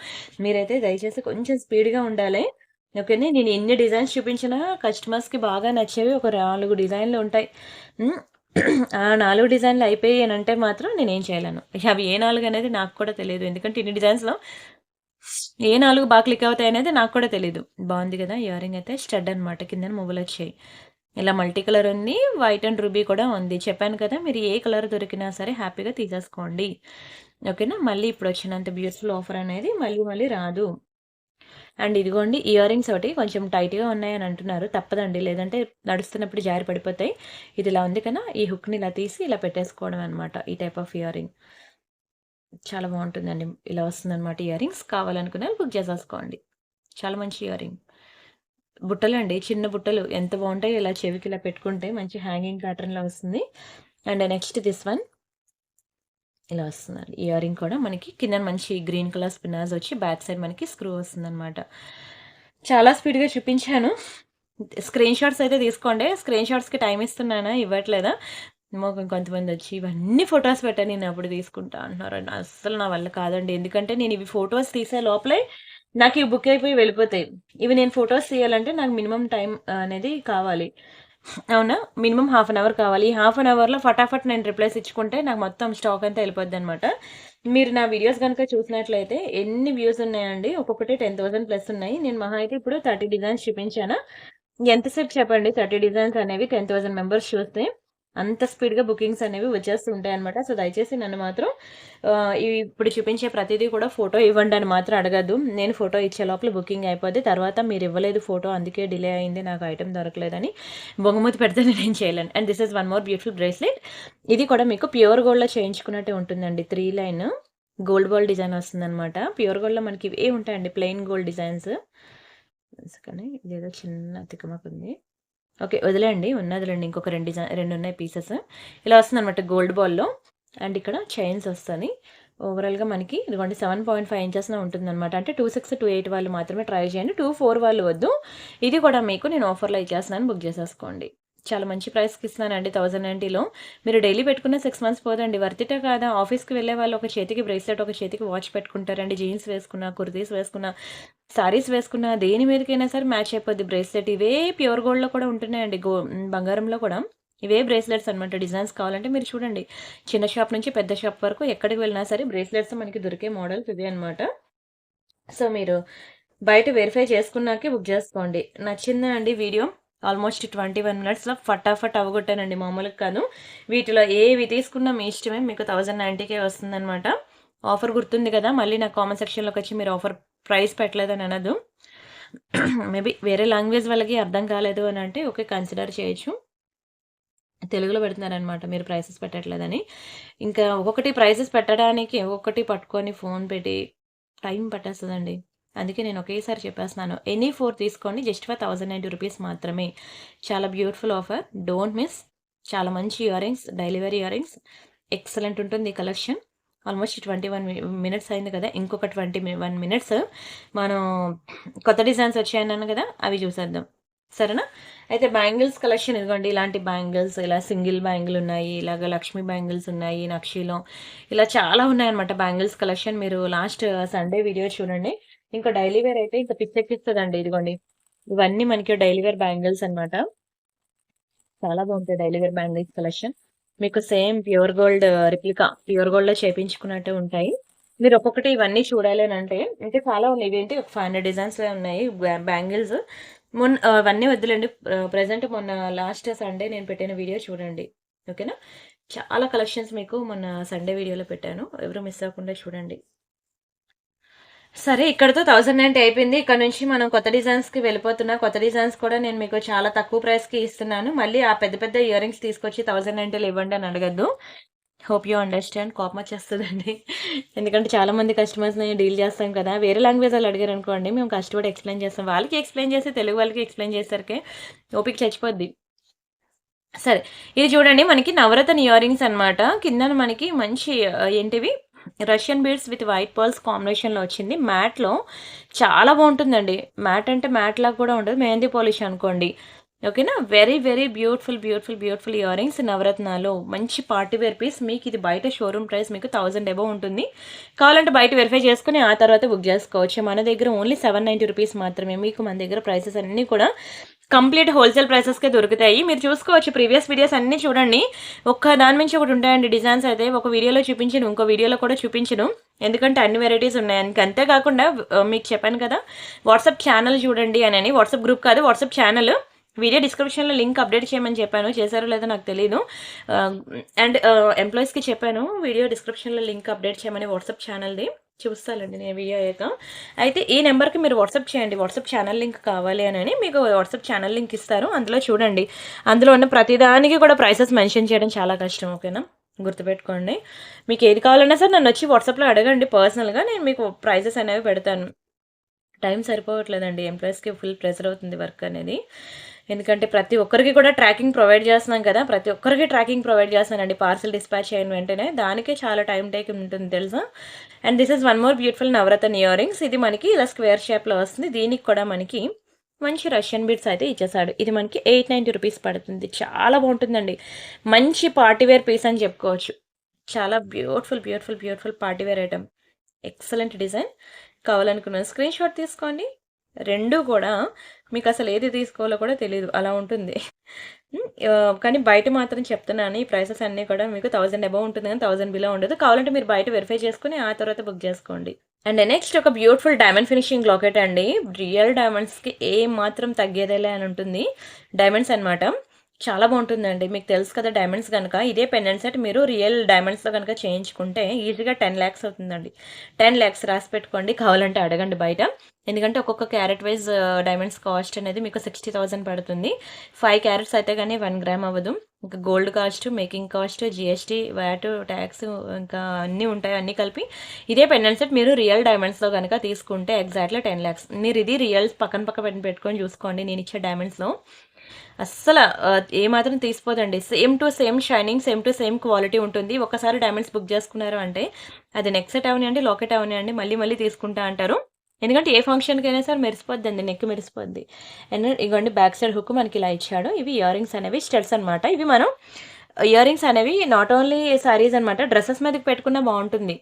మీరైతే దయచేసి కొంచెం స్పీడ్‌గా ఉండాలి. ఓకేనా? నేను ఎన్ని డిజైన్స్ చూపించినా కస్టమర్స్‌కి బాగా నచ్చేవి ఒక 4 డిజైన్‌లు ఉంటాయి. హ్మ్. ఆ 4 డిజైన్‌లు అయిపోయానంటే మాత్రం నేనేం చేయలేను. అవి ఏ 4 అనేది నాకు కూడా తెలియదు. ఎందుకంటే ఇన్ని డిజైన్స్‌లో ఏ 4 బాగా క్లిక్ అవుతాయి అనేది నాకు కూడా తెలీదు. బాగుంది కదా! ఇయర్ రింగ్ అయితే స్టడ్ అనమాట. కిందన మువ్వలొచ్చాయి. ఇలా మల్టీ కలర్ ఉంది. వైట్ అండ్ రూబీ కూడా ఉంది. చెప్పాను కదా! మీరు ఏ కలర్ దొరికినా సరే హ్యాపీగా తీసేసుకోండి. ఓకేనా? మళ్ళీ ఇప్పుడొచ్చినంత బ్యూటిఫుల్ ఆఫర్ అనేది మళ్ళీ రాదు. అండ్ ఇదిగోండి ఇయర్ రింగ్స్ ఒకటి కొంచెం టైట్‌గా ఉన్నాయని అంటున్నారు. తప్పదండి. లేదంటే నడుస్తున్నప్పుడు జారి పడిపోతాయి. ఇది ఇలా ఉంది కదా! ఈ హుక్‌ని ఇలా తీసి ఇలా పెట్టేసుకోవడం అనమాట. ఈ టైప్ ఆఫ్ ఇయర్ రింగ్. చాలా బాగుంటుందండి. ఇలా వస్తుందనమాట ఇయర్ రింగ్స్. కావాలనుకునే వాళ్ళు బుక్ చేసేసుకోండి. చాలా మంచి ఇయర్ రింగ్. బుట్టలండి. చిన్న బుట్టలు ఎంత బావుంటాయో ఇలా చెవికి ఇలా పెట్టుకుంటే మంచి హ్యాంగింగ్ ప్యాటర్న్‌లో వస్తుంది. అండ్ నెక్స్ట్ దిస్ వన్ ఇలా వస్తుందండి. ఇయర్ రింగ్ కూడా మనకి కిందన మంచి గ్రీన్ కలర్ స్పిన్నర్స్ వచ్చి బ్యాక్ సైడ్ మనకి స్క్రూ వస్తుందనమాట. చాలా స్పీడ్‌గా చూపించాను. స్క్రీన్ షాట్స్ అయితే తీసుకోండి. స్క్రీన్ షాట్స్‌కి టైమ్ ఇస్తున్నానా? ఇవ్వట్లేదా? ఏమో కొంతమందొచ్చి ఇవన్నీ ఫోటోస్ పెట్టా నేనప్పుడు తీసుకుంటా అంటున్నారండి. అస్సలు నా వల్ల కాదండి. ఎందుకంటే నేను ఇవి ఫోటోస్ తీసే లోపలే నాకివి బుక్ అయిపోయి వెళ్ళిపోతాయి. ఇవి నేను ఫోటోస్ తీయాలంటే నాకు మినిమమ్ టైం అనేది కావాలి. అవునా? మినిమమ్ హాఫ్ అన్ అవర్ కావాలి. ఈ హాఫ్ అన్ అవర్‌లో ఫటాఫట్ నేను రిప్లైస్ ఇచ్చుకుంటే నాకు మొత్తం స్టాక్ అంతా ఎళ్ళిపోద్దనమాట. మీరు నా వీడియోస్ గనుక చూసినట్లయితే ఎన్ని వ్యూస్ ఉన్నాయండి. ఒక్కొక్కటి 10,000 ప్లస్ ఉన్నాయి. నేను మహా అయితే ఇప్పుడు 30 డిజైన్స్ చూపించానా? ఎంతసేపు చెప్పండి 30 డిజైన్స్ అనేవి 10,000 మెంబర్స్ చూస్తే. అంత స్పీడ్‌గా బుకింగ్స్ అనేవి వచ్చేస్తూ ఉంటాయన్నమాట. సో, దయచేసి నన్ను మాత్రం ఇప్పుడు చూపించే ప్రతీదీ కూడా ఫోటో ఇవ్వండి అని మాత్రం అడగద్దు. నేను ఫోటో ఇచ్చే లోపల బుకింగ్ అయిపోద్ది. తర్వాత మీరు ఇవ్వలేదు ఫోటో అందుకే డిలే అయింది. నాకు ఐటెమ్ దొరకలేదని బొంగమూతి పెడితే నేనేం చేయలేను. And this is one more beautiful bracelet. ఇది కూడా మీకు ప్యూర్ గోల్డ్‌లో చేయించుకున్నట్టే ఉంటుందండి. 3 లైన్ గోల్డ్ బాల్ డిజైన్ వస్తుందన్నమాట. ప్యూర్ గోల్డ్‌లో మనకి ఇవే ఉంటాయండి ప్లెయిన్ గోల్డ్ డిజైన్స్. కానీ ఇదేదో చిన్న తికమకుంది. ఓకే. వదిలేయండి. ఉన్నదిలెండి. ఇంకొక 2 ఉన్నాయి పీసెస్. ఇలా వస్తుందనమాట గోల్డ్ బాల్‌లో. అండ్ ఇక్కడ చైన్స్ వస్తది. ఓవరాల్‌గా మనకి ఇదిగోండి 7.5 ఇంచెస్‌లో ఉంటుందనమాట. అంటే 26, 28 వాళ్ళు మాత్రమే ట్రై చేయండి. 24 వాళ్ళు వద్దు. ఇది కూడా మీకు నేను ఆఫర్‌లో ఇచ్చేస్తున్నాను. బుక్ చేసేసుకోండి. చాలా మంచి ప్రైస్‌కి ఇస్తున్నానండి 1090లో. మీరు డైలీ పెట్టుకున్న 6 మంత్స్ పోదండి. వర్త్ ఇటే కాదా? ఆఫీస్‌కి వెళ్ళే వాళ్ళు ఒక చేతికి బ్రేస్లెట్, ఒక చేతికి వాచ్ పెట్టుకుంటారండి. జీన్స్ వేసుకున్న, కుర్తీస్ వేసుకున్న, సారీస్ వేసుకున్న దేని మీదకైనా సరే మ్యాచ్ అయిపోద్ది బ్రేస్లెట్. ఇవే ప్యూర్ గోల్డ్‌లో కూడా ఉంటున్నాయండి. బంగారంలో కూడా ఇవే బ్రేస్లెట్స్ అనమాట. డిజైన్స్ కావాలంటే మీరు చూడండి. చిన్న షాప్ నుంచి పెద్ద షాప్ వరకు ఎక్కడికి వెళ్ళినా సరే బ్రేస్లెట్స్ మనకి దొరికే మోడల్స్ ఇవే అనమాట. సో, మీరు బయట వెరిఫై చేసుకున్నాకే బుక్ చేసుకోండి. నచ్చిందా అండి వీడియో? ఆల్మోస్ట్ 21 మినిట్స్‌లో ఫటాఫట్ అవగొట్టానండి మామూలుగా కాదు. వీటిలో ఏవి తీసుకున్నా మీ ఇష్టమే. మీకు 1090కే వస్తుందనమాట. ఆఫర్ గుర్తుంది కదా! మళ్ళీ నాకు కామెంట్ సెక్షన్‌లోకొచ్చి మీరు ఆఫర్ ప్రైస్ పెట్టలేదని అనొద్దు. మేబీ వేరే లాంగ్వేజ్ వాళ్ళకి అర్థం కాలేదు అనంటే ఓకే. కన్సిడర్ చేయొచ్చు. తెలుగులో పెడుతున్నారనమాట మీరు ప్రైసెస్ పెట్టట్లేదని. ఇంకా ఒక్కొక్కటి ప్రైసెస్ పెట్టడానికి ఒక్కొక్కటి పట్టుకొని ఫోన్ పెట్టి టైం పట్టేస్తదండి. అందుకే నేను ఒకేసారి చెప్పేస్తున్నాను. ఎనీ 4 తీసుకోండి. జస్ట్ ఫర్ 1090 రూపీస్ మాత్రమే. చాలా బ్యూటిఫుల్ ఆఫర్. Don't miss. చాలా మంచి earrings, daily wear earrings. Excellent ఉంటుంది ఈ కలెక్షన్. ఆల్మోస్ట్ 21 మినిట్స్ అయింది కదా! ఇంకొక 21 మినిట్స్ మనం కొత్త డిజైన్స్ వచ్చాయన్నాను కదా! అవి చూసేద్దాం. సరేనా? అయితే బ్యాంగిల్స్ కలెక్షన్ ఇదిగోండి. ఇలాంటి బ్యాంగిల్స్ ఇలా సింగిల్ బ్యాంగిల్ ఉన్నాయి. ఇలాగ లక్ష్మీ బ్యాంగిల్స్ ఉన్నాయి నక్షీలో. ఇలా చాలా ఉన్నాయన్నమాట బ్యాంగిల్స్ కలెక్షన్. మీరు లాస్ట్ సండే వీడియో చూడండి. ఇంకా డైలీ వేర్ అయితే ఇంకా పిచ్చెక్కిస్తదండి. ఇదిగోండి. ఇవన్నీ మనకి డైలీ వేర్ బ్యాంగిల్స్ అన్నమాట. చాలా బాగుంటాయి డైలీ వేర్ బ్యాంగిల్స్ కలెక్షన్. మీకు same pure gold replica pure గోల్డ్‌లో చేపించుకున్నట్టే ఉంటాయి. మీరు ఒక్కొక్కటి ఇవన్నీ చూడాలి అనంటే ఇంకా చాలా ఉన్నాయి. ఇవేంటి ఒక 500 డిజైన్స్‌వే ఉన్నాయి బ్యాంగిల్స్. అవన్నీ వద్దులెండి. ప్రెజెంట్ మొన్న లాస్ట్ సండే నేను పెట్టిన వీడియో చూడండి. ఓకేనా? చాలా కలెక్షన్స్ మీకు మొన్న సండే వీడియోలో పెట్టాను. ఎవరు మిస్ అవ్వకుండా చూడండి. సరే ఇక్కడితో 1090 అయిపోయింది. ఇక్కడ నుంచి మనం కొత్త డిజైన్స్‌కి వెళ్ళిపోతున్నా. కొత్త డిజైన్స్ కూడా నేను మీకు చాలా తక్కువ ప్రైస్‌కి ఇస్తున్నాను. మళ్ళీ ఆ పెద్ద పెద్ద ఇయరింగ్స్ తీసుకొచ్చి 1090లో ఇవ్వండి అని అడగద్దు. Hope you understand. కోపమొచ్చేస్తదండి. ఎందుకంటే చాలా మంది కస్టమర్స్‌ని డీల్ చేస్తాం కదా! వేరే లాంగ్వేజ్ వాళ్ళు అడిగారనుకోండి మేము కష్టపడి ఎక్స్‌ప్లెయిన్ చేస్తాం. వాళ్ళకి ఎక్స్‌ప్లెయిన్ చేసి తెలుగు వాళ్ళకి ఎక్స్‌ప్లెయిన్ చేసేసరికి ఓపిక చచ్చిపోద్ది. సరే. ఇది చూడండి మనకి నవరత్న ఇయరింగ్స్ అన్నమాట. కిందన మనకి మంచి ఏంటివి Russian beads with white pearls కాంబినేషన్‌లో వచ్చింది. మ్యాట్‌లో చాలా బావుంటుందండి. మ్యాట్ అంటే మ్యాట్‌లాగా కూడా ఉండదు. మెహందీ పాలిష్ అనుకోండి. ఓకేనా? Very, very beautiful, beautiful, beautiful earrings నవరత్నాలో. మంచి పార్టీ వేర్ పీస్. మీకు ఇది బయట షోరూమ్ ప్రైస్ మీకు 1000 అబోవ్ ఉంటుంది. కావాలంటే బయట వెరిఫై చేసుకొని ఆ తర్వాత బుక్ చేసుకోవచ్చు. మన దగ్గర ఓన్లీ 790 రూపీస్ మాత్రమే. మీకు మన దగ్గర ప్రైసెస్ అన్నీ కూడా కంప్లీట్ హోల్‌సేల్ ప్రైసెస్‌కే దొరుకుతాయి. మీరు చూసుకోవచ్చు ప్రీవియస్ వీడియోస్ అన్నీ చూడండి. ఒక్క దాని మించి ఒకటి ఉంటాయండి డిజైన్స్ అయితే. ఒక వీడియోలో చూపించను. ఇంకో వీడియోలో కూడా చూపించను. ఎందుకంటే అన్ని వెరైటీస్ ఉన్నాయి. అంతే కాకుండా మీకు చెప్పాను కదా! వాట్సాప్ ఛానల్ చూడండి అనని. వాట్సాప్ గ్రూప్ కాదు వాట్సాప్ ఛానల్. వీడియో డిస్క్రిప్షన్‌లో లింక్ అప్డేట్ చేయమని చెప్పాను. చేశారో లేదో నాకు తెలీదు. అండ్ ఎంప్లాయీస్‌కి చెప్పాను. వీడియో డిస్క్రిప్షన్‌లో లింక్ అప్డేట్ చేయమని వాట్సాప్ ఛానల్‌ది. చూస్తానండి నేను వీడియో అయ్యాక. అయితే ఈ నెంబర్‌కి మీరు వాట్సాప్ చేయండి. వాట్సాప్ ఛానల్ లింక్ కావాలి అనని మీకు వాట్సాప్ ఛానల్ లింక్ ఇస్తారు. అందులో చూడండి. అందులో ఉన్న ప్రతిదానికి కూడా ప్రైసెస్ మెన్షన్ చేయడం చాలా కష్టం. ఓకేనా? గుర్తుపెట్టుకోండి. మీకు ఏది కావాలన్నా సరే నన్నొచ్చి వాట్సాప్‌లో అడగండి పర్సనల్‌గా. నేను మీకు ప్రైసెస్ అనేవి పెడతాను. టైం సరిపోవట్లేదండి. ఎంప్లాయీస్‌కి ఫుల్ ప్రెషర్ అవుతుంది వర్క్ అనేది. ఎందుకంటే ప్రతి ఒక్కరికి కూడా ట్రాకింగ్ ప్రొవైడ్ చేస్తున్నాం కదా! ప్రతి ఒక్కరికి ట్రాకింగ్ ప్రొవైడ్ చేస్తున్నానండి. పార్సెల్ డిస్పాచ్ అయిన వెంటనే. దానికే చాలా టైం టేకింగ్ ఉంటుంది తెలుసా? And this is one more beautiful navaratna earrings. ఇది మనకి ఇలా స్క్వేర్ షేప్‌లో వస్తుంది. దీనికి కూడా మనకి మంచి రష్యన్ బీడ్స్ అయితే ఇచ్చేసాడు. ఇది మనకి 890 రూపీస్ పడుతుంది. చాలా బాగుంటుందండి. మంచి పార్టీ వేర్ పీస్ అని చెప్పుకోవచ్చు. చాలా beautiful, beautiful, beautiful party wear item. Excellent design. కావాలనుకున్న స్క్రీన్ షాట్ తీసుకోండి. 2 కూడా మీకసలు ఏది తీసుకోవాలో కూడా తెలీదు. అలా ఉంటుంది. కానీ బయట మాత్రం చెప్తున్నాను. ఈ ప్రైసెస్ అన్నీ కూడా మీకు 1000 అబోవ్ ఉంటుంది గానీ 1000 బిలో ఉండదు. కావాలంటే మీరు బయట వెరిఫై చేసుకొని ఆ తర్వాత బుక్ చేసుకోండి. అండ్ నెక్స్ట్ ఒక బ్యూటిఫుల్ డైమండ్ ఫినిషింగ్ లాకెట్ అండి. రియల్ డైమండ్స్‌కి ఏ మాత్రం తగ్గేదేలే అని ఉంటుంది. డైమండ్స్ అన్నమాట. చాలా బావుంటుందండి. మీకు తెలుసు కదా డైమండ్స్ గనక, ఇదే పెండెంట్ సెట్ మీరు రియల్ డైమండ్స్‌లో గనక చేయించుకుంటే ఈజీగా 10,00,000 అవుతుందండి. 10,00,000 రాసి పెట్టుకోండి. కావాలంటే అడగండి బయట. ఎందుకంటే ఒక్కొక్క క్యారెట్ వైస్ డైమండ్స్ కాస్ట్ అనేది మీకు 60,000 పడుతుంది. 5 క్యారెట్స్ అయితే గాని 1 గ్రామ్ అవ్వదు. ఇంకా gold cost, making cost, GST, what, talks ఇంకా అన్నీ ఉంటాయి. అన్నీ కలిపి ఇదే పెండెంట్ సెట్ మీరు రియల్ డైమండ్స్‌లో గనక తీసుకుంటే ఎగ్జాక్ట్‌లీ 10,00,000. మీరు ఇది రియల్స్ పక్కన పెట్టుకొని చూసుకోండి నేనిచ్చే డైమండ్స్‌లో. అస్సల ఏమాత్రం తీసిపోదండి. Same to same shining, same to same quality ఉంటుంది. ఒక్కసారి డైమండ్స్ బుక్ చేసుకున్నారు అంటే, అది నెక్ సెట్ అవనియండి, లాకెట్ అవనియండి, మళ్ళీ మళ్ళీ తీసుకుంటా అంటారు. ఎందుకంటే ఏ ఫంక్షన్‌కైనా సరే మెరిసిపోద్దండి. నెక్ మెరిసిపోద్ది. అండ్ ఇగోండి బ్యాక్ సైడ్ హుక్ మనకి ఇలా ఇచ్చాడు. ఇవి ఇయర్ రింగ్స్ అనేవి స్టడ్స్ అనమాట. ఇవి మనం ఇయర్ రింగ్స్ అనేవి నాట్ ఓన్లీ సారీస్ అనమాట. డ్రెసెస్ మీదకి పెట్టుకున్నా బావుంటుంది.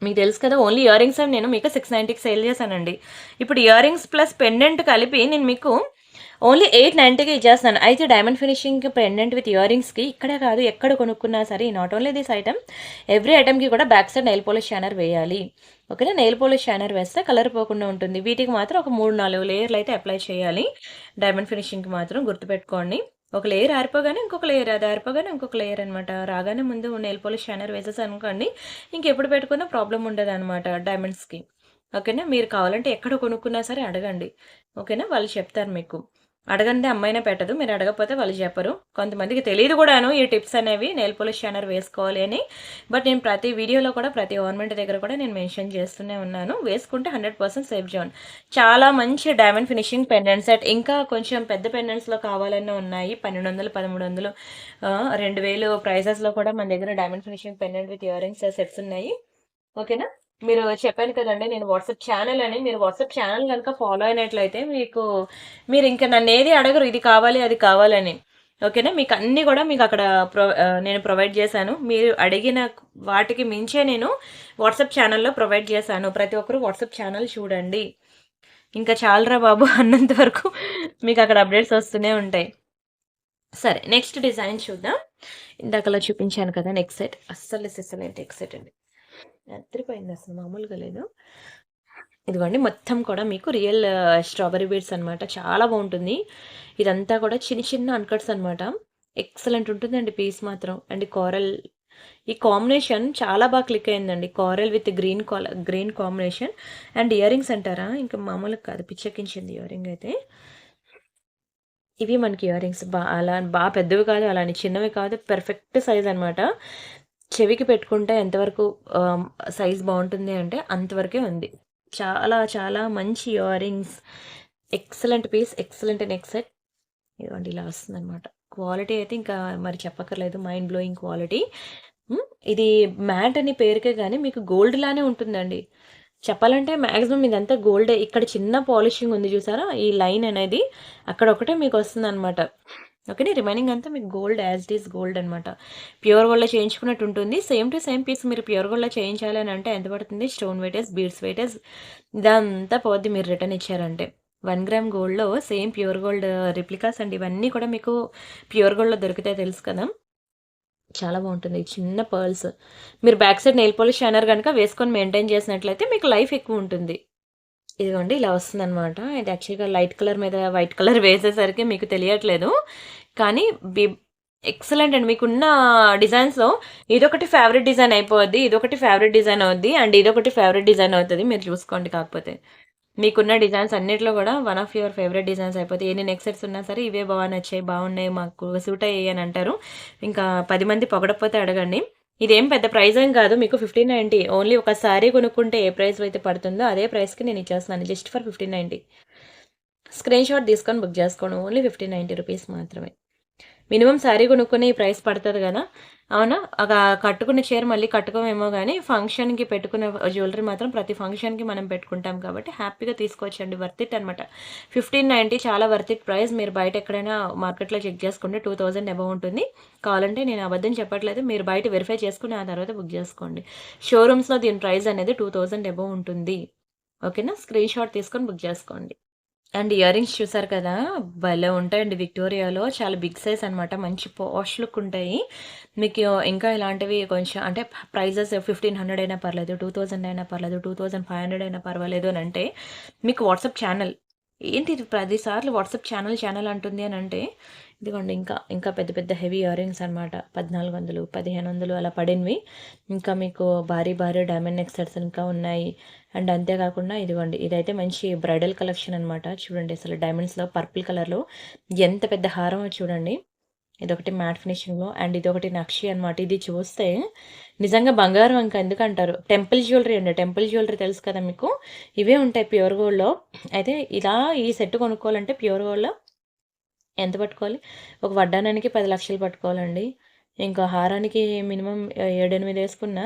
మీకు తెలుసు కదా! ఓన్లీ ఇయర్ రింగ్స్ అవి నేను మీకు 690కి సేల్ చేశానండి. ఇప్పుడు ఇయర్ రింగ్స్ ప్లస్ పెండెంట్ కలిపి నేను మీకు ఓన్లీ 890కి ఇచ్చేస్తున్నాను. అయితే డైమండ్ ఫినిషింగ్ పెండెంట్ విత్ ఇయర్ రింగ్స్‌కి ఇక్కడే కాదు ఎక్కడ కొనుక్కున్నా సరే not only this item, every ఐటెమ్‌కి కూడా back side nail polish shiner వేయాలి. ఓకేనా? నెయిల్ పాలిష్ షైనర్ వేస్తే కలర్ పోకుండా ఉంటుంది. వీటికి మాత్రం ఒక 3, 4 లేయర్లు అయితే అప్లై చేయాలి. డైమండ్ ఫినిషింగ్‌కి మాత్రం గుర్తుపెట్టుకోండి. ఒక లేయర్ ఆరిపోగానే ఇంకొక లేయర్, అది ఆరిపోగానే ఇంకొక లేయర్ అనమాట. రాగానే ముందు నెయిల్ పాలిష్ షైనర్ వేసేసామనుకోండి, ఇంకెప్పుడు పెట్టుకున్నా ప్రాబ్లమ్ ఉండదనమాట డైమండ్స్‌కి. ఓకేనా? మీరు కావాలంటే ఎక్కడ కొనుక్కున్నా సరే అడగండి. ఓకేనా? వాళ్ళు చెప్తారు మీకు. అడగందే అమ్మాయినా పెట్టదు. మీరు అడగకపోతే వాళ్ళు చెప్పరు. కొంతమందికి తెలీదు కూడాను ఈ టిప్స్ అనేవి నెయిల్ పాలిష్ షైనర్ వేసుకోవాలి అని. బట్ నేను ప్రతి వీడియోలో కూడా ప్రతి ఆర్నమెంట్ దగ్గర కూడా నేను మెన్షన్ చేస్తూనే ఉన్నాను. వేసుకుంటే 100% సేఫ్ జోన్. చాలా మంచి డైమండ్ ఫినిషింగ్ పెండెంట్ సెట్. ఇంకా కొంచెం పెద్ద పెండెంట్స్‌లో కావాలన్నా ఉన్నాయి. 1200, 1300 2000 ప్రైజెస్‌లో కూడా మన దగ్గర diamond finishing pendant with ear rings sets ఉన్నాయి. ఓకేనా? మీరు చెప్పాను కదండీ! నేను వాట్సాప్ ఛానెల్ అని. మీరు వాట్సాప్ ఛానెల్ గనుక ఫాలో అయినట్లయితే మీరింక నన్నేది అడగరు ఇది కావాలి, అది కావాలని. ఓకేనా? మీకన్నీ గూడా మీకక్కడ నేను ప్రొవైడ్ చేశాను. మీరు అడిగిన వాటికి మించే నేను వాట్సాప్ ఛానెల్‌లో ప్రొవైడ్ చేశాను. ప్రతి ఒక్కరు వాట్సాప్ ఛానెల్ చూడండి. ఇంకా చాలురా బాబు అన్నంత వరకు మీకక్కడ అప్‌డేట్స్ వస్తూనే ఉంటాయి. సరే నెక్స్ట్ డిజైన్ చూద్దాం. ఇందాకలా చూపించాను కదా! Neck set. అస్సలు సిస్సలేని నెక్ సెట్ అండి. అదిరిపోయిందసలు మామూలుగా లేదు. ఇదిగోండి మొత్తం కూడా మీకు రియల్ స్ట్రాబెర్రీ బీడ్స్ అనమాట. చాలా బావుంటుంది. ఇదంతా కూడా చిన్న చిన్న అన్‌కట్స్ అనమాట. ఎక్సలెంట్ ఉంటుందండి పీస్ మాత్రం. అండ్ కోరల్ ఈ కాంబినేషన్ చాలా బాగా క్లిక్ అయిందండి. Coral with green combination and ear rings అంటారా? ఇంకా మామూలుగా కాదు పిచ్చెక్కించింది ఇయర్ రింగ్ అయితే. ఇవి మనకి ఇయర్ రింగ్స్ అలా పెద్దవి కాదు, అలా అని చిన్నవి కాదు. పర్ఫెక్ట్ సైజ్ అనమాట. చెవికి పెట్టుకుంటే ఎంతవరకు సైజ్ బావుంటుంది అంటే అంతవరకే ఉంది. చాలా చాలా మంచి ear rings. Excellent piece, excellent neck set. ఇదిగోండి ఇలా వస్తుందనమాట. క్వాలిటీ అయితే ఇంకా మరి చెప్పక్కర్లేదు. Mind blowing quality. హ్మ్. ఇది మ్యాట్ అని పేరుకే గాని మీకు గోల్డ్ లానే ఉంటుందండి. చెప్పాలంటే మాక్సిమం ఇదంతా గోల్డే. ఇక్కడ చిన్న పాలిషింగ్ ఉంది చూసారా? ఈ లైన్ అనేది అక్కడొక్కటే మీకొస్తుందనమాట. ఓకేనా? రిమైనింగ్ అంతా మీకు gold as it is gold అనమాట. ప్యూర్ గోల్డ్‌లో చేయించుకున్నట్టు ఉంటుంది. సేమ్ టు సేమ్ పీస్ మీరు ప్యూర్ గోల్డ్‌లో చేయించాలి అని అంటే ఎంత పడుతుంది? స్టోన్ వెయిటేజ్, బీడ్స్ వెయిటేజ్ ఇదంతా పోద్ది మీరు రిటర్న్ ఇచ్చారంటే. 1 గ్రామ్ గోల్డ్‌లో సేమ్ ప్యూర్ గోల్డ్ రిప్లికాస్ అండి. ఇవన్నీ కూడా మీకు ప్యూర్ గోల్డ్‌లో దొరుకుతాయి తెలుసు కదా! చాలా బావుంటుంది. చిన్న పర్ల్స్. మీరు back side nail polish shiner గనక వేసుకొని మెయింటైన్ చేసినట్లయితే మీకు లైఫ్ ఎక్కువుంటుంది. ఇదిగోండి ఇలా వస్తుందనమాట. ఇది యాక్చువల్‌గా లైట్ కలర్ మీద వైట్ కలర్ వేసేసరికి మీకు తెలియట్లేదు. కానీ బి ఎక్సలెంట్ అండి. మీకున్న డిజైన్స్‌లో ఇదొకటి ఫేవరెట్ డిజైన్ అయిపోద్ది. ఇదొకటి ఫేవరెట్ డిజైన్ అవుద్ది. అండ్ ఇదొకటి ఫేవరెట్ డిజైన్ అవుతది. మీరు చూసుకోండి కాకపోతే. మీకున్న డిజైన్స్ అన్నిట్లో గూడా one of your favourite designs అయిపోతాయి. ఎన్ని నెక్ సెట్స్ ఉన్నా సరే ఇవే నచ్చాయి, బావున్నాయి, మాకు సూట్ అయ్యాయి అని అంటారు. ఇంకా 10 మంది పొగడకపోతే అడగండి. ఇదేం పెద్ద ప్రైస్ ఏం కాదు. మీకు 1590 ఓన్లీ ఒక సారీ కొనుక్కుంటే ఏ ప్రైస్‌లో అయితే పడుతుందో అదే ప్రైస్‌కి నేను ఇచ్చేస్తున్నాను. Just for 1590. స్క్రీన్ షాట్ తీసుకొని బుక్ చేసుకోండి. ఓన్లీ 1590 రూపీస్ మాత్రమే. మినిమమ్ శారీ కొనుక్కునే ఈ ప్రైస్ పడతది గదా! అవునా? కట్టుకున్న చీర మళ్ళీ కట్టుకోమేమో గానీ, ఫంక్షన్‌కి పెట్టుకునే జ్యువెలరీ మాత్రం ప్రతి ఫంక్షన్‌కి మనం పెట్టుకుంటాం కాబట్టి హ్యాపీగా తీసుకోవచ్చండి. వర్త్ ఇట్ అనమాట. 1590 చాలా వర్త్ ఇట్ ప్రైస్. మీరు బయట ఎక్కడైనా మార్కెట్‌లో చెక్ చేసుకుంటే 2000 అబోవ్ ఉంటుంది. కావాలంటే నేను అబద్ధం చెప్పట్లేదు. మీరు బయట వెరిఫై చేసుకొని ఆ తర్వాత బుక్ జేసుకోండి. షోరూమ్స్‌లో దీని ప్రైస్ అనేది 2000 అబోవ్ ఉంటుంది. ఓకేనా? స్క్రీన్ షాట్ తీసుకొని బుక్ జేసుకోండి. అండ్ ఇయర్ రింగ్స్ చూసారు కదా! భలే ఉంటాయండి విక్టోరియాలో. చాలా బిగ్ సైజ్ అనమాట. మంచి పాష్ లుక్ ఉంటాయి. మీకు ఇంకా ఇలాంటివి కొంచెం అంటే ప్రైజెస్ 1500 అయినా పర్లేదు, 2000 అయినా పర్లేదు, 2500 అయినా పర్వాలేదు అని అంటే మీకు వాట్సాప్ ఛానెల్. ఏంటి ఇది 10 సార్లు వాట్సాప్ ఛానెల్, ఛానెల్ అంటుంది అని అంటే ఇదిగోండి ఇంకా ఇంకా పెద్ద పెద్ద హెవీ ఇయర్ రింగ్స్ అనమాట. 1400, 1500 అలా పడినవి. ఇంకా మీకు భారీ భారీ డైమండ్ నెక్ సెట్స్ ఇంకా ఉన్నాయి. అండ్ అంతేకాకుండా ఇదిగోండి ఇదైతే మంచి బ్రైడల్ కలెక్షన్ అనమాట. చూడండి అసలు డైమండ్స్‌లో పర్పుల్ కలర్‌లో ఎంత పెద్ద హారమో చూడండి. ఇదొకటి మ్యాట్ ఫినిషింగ్‌లో అండ్ ఇదొకటి నక్షి అనమాట. ఇది చూస్తే నిజంగా బంగారం ఇంక ఎందుకంటారు. టెంపుల్ జ్యువెలరీ అండి. టెంపుల్ జ్యువెలరీ తెలుసు కదా మీకు. ఇవే ఉంటాయి ప్యూర్ గోల్డ్‌లో. అయితే ఇలా ఈ సెట్ కొనుక్కోవాలంటే ప్యూర్ గోల్డ్‌లో ఎంత పట్టుకోవాలి? ఒక వడ్డానానికి 10,00,000 పట్టుకోవాలండి. ఇంకా హారానికి మినిమమ్ 7, 8 ఏసుకున్నా,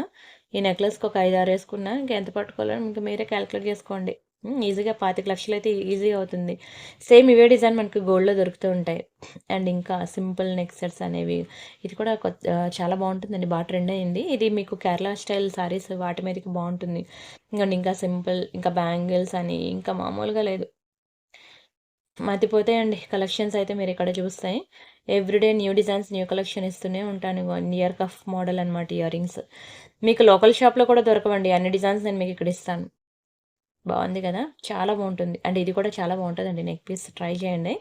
ఈ నెక్లెస్‌కి ఒక 5, 6 ఏసుకున్నా ఇంకెంత పట్టుకోవాలో ఇంక మీరే కాలిక్యులేట్ చేసుకోండి. ఈజీగా 25,00,000 అయితే ఈజీగా అవుతుంది. సేమ్ ఇవే డిజైన్ మనకి గోల్డ్‌లో దొరుకుతూ ఉంటాయి. అండ్ ఇంకా సింపుల్ నెక్ సెట్స్ అనేవి ఇది కూడా చాలా బావుంటుందండి. బాగా ట్రెండ్ అయింది. ఇది మీకు కేరళ స్టైల్ సారీస్ వాటి మీదకి బావుంటుంది. ఇంకోండి ఇంకా సింపుల్ ఇంకా బ్యాంగిల్స్ అని ఇంకా మామూలుగా లేదు. మతిపోతాయండి కలెక్షన్స్ అయితే మీరిక్కడ చూస్తే. Everyday new designs, new collection ఇస్తూనే ఉంటాను. ఇగో ఇయర్ కఫ్ మోడల్ అనమాట ఇయర్ రింగ్స్. మీకు లోకల్ షాప్‌లో కూడా దొరకవండి. అన్ని డిజైన్స్ నేను మీకిక్కడ ఇస్తాను. బావుంది కదా! చాలా బావుంటుంది. అండ్ ఇది కూడా చాలా బావుంటదండి నెక్ పీస్ ట్రై చేయండి.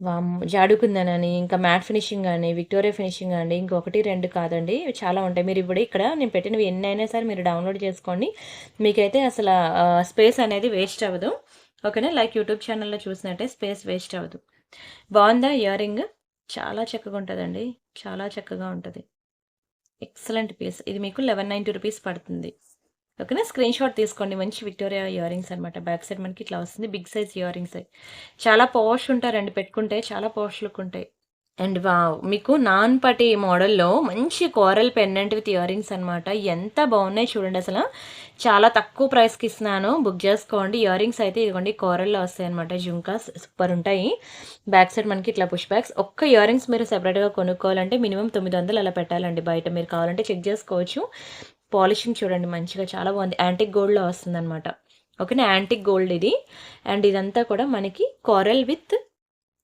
వామ్మో! జాడుకుందనని, ఇంకా మ్యాట్ ఫినిషింగ్ అని, విక్టోరియా ఫినిషింగ్ అని, ఇంకొకటి 2 కాదండి. చాలా ఉంటాయి. మీరిప్పుడు ఇక్కడ నేను పెట్టినవి ఎన్నైనా సరే మీరు డౌన్‌లోడ్ చేసుకోండి. మీకైతే అసల స్పేస్ అనేది వేస్ట్ అవ్వదు. ఓకేనా? లైక్ యూట్యూబ్ ఛానెల్‌లో చూసినట్టే స్పేస్ వేస్ట్ అవ్వదు. బావుందా ఇయర్ రింగ్? చాలా చక్కగా ఉంటదండి. చాలా చక్కగా ఉంటది. Excellent piece. ఇది మీకు 1190 రూపీస్ పడుతుంది. ఓకేనా? స్క్రీన్‌షాట్ తీసుకోండి. మంచి విక్టోరియా ఇయర్ రింగ్స్ అనమాట. బ్యాక్ సైడ్ మనకి ఇట్లా వస్తుంది. Big size ear rings. చాలా పాష్ ఉంటారండి పెట్టుకుంటే. చాలా పాష్ లుక్ ఉంటాయి. And wow! మీకు నాన్ పటి మోడల్‌లో మంచి coral pendant with ear rings అనమాట. ఎంత బాగున్నాయి చూడండి అసల. చాలా తక్కువ ప్రైస్‌కి ఇస్తున్నాను. బుక్ చేసుకోండి. ఇయర్ రింగ్స్ అయితే ఇదిగోండి కోరల్‌లో వస్తాయన్నమాట. జుంకాస్ సూపర్ ఉంటాయి. బ్యాక్ సైడ్ మనకి ఇట్లా పుష్ బ్యాగ్స్. ఒక్క ఇయర్ రింగ్స్ మీరు సెపరేట్‌గా కొనుక్కోవాలంటే మినిమమ్ 900 అలా పెట్టాలండి బయట. మీరు కావాలంటే చెక్ చేసుకోవచ్చు. పాలిషింగ్ చూడండి మంచిగా చాలా బాగుంది. యాంటిక్ గోల్డ్‌లో వస్తుందన్నమాట. ఓకేనా? యాంటిక్ గోల్డ్ ఇది. అండ్ ఇదంతా కూడా మనకి కోరల్ విత్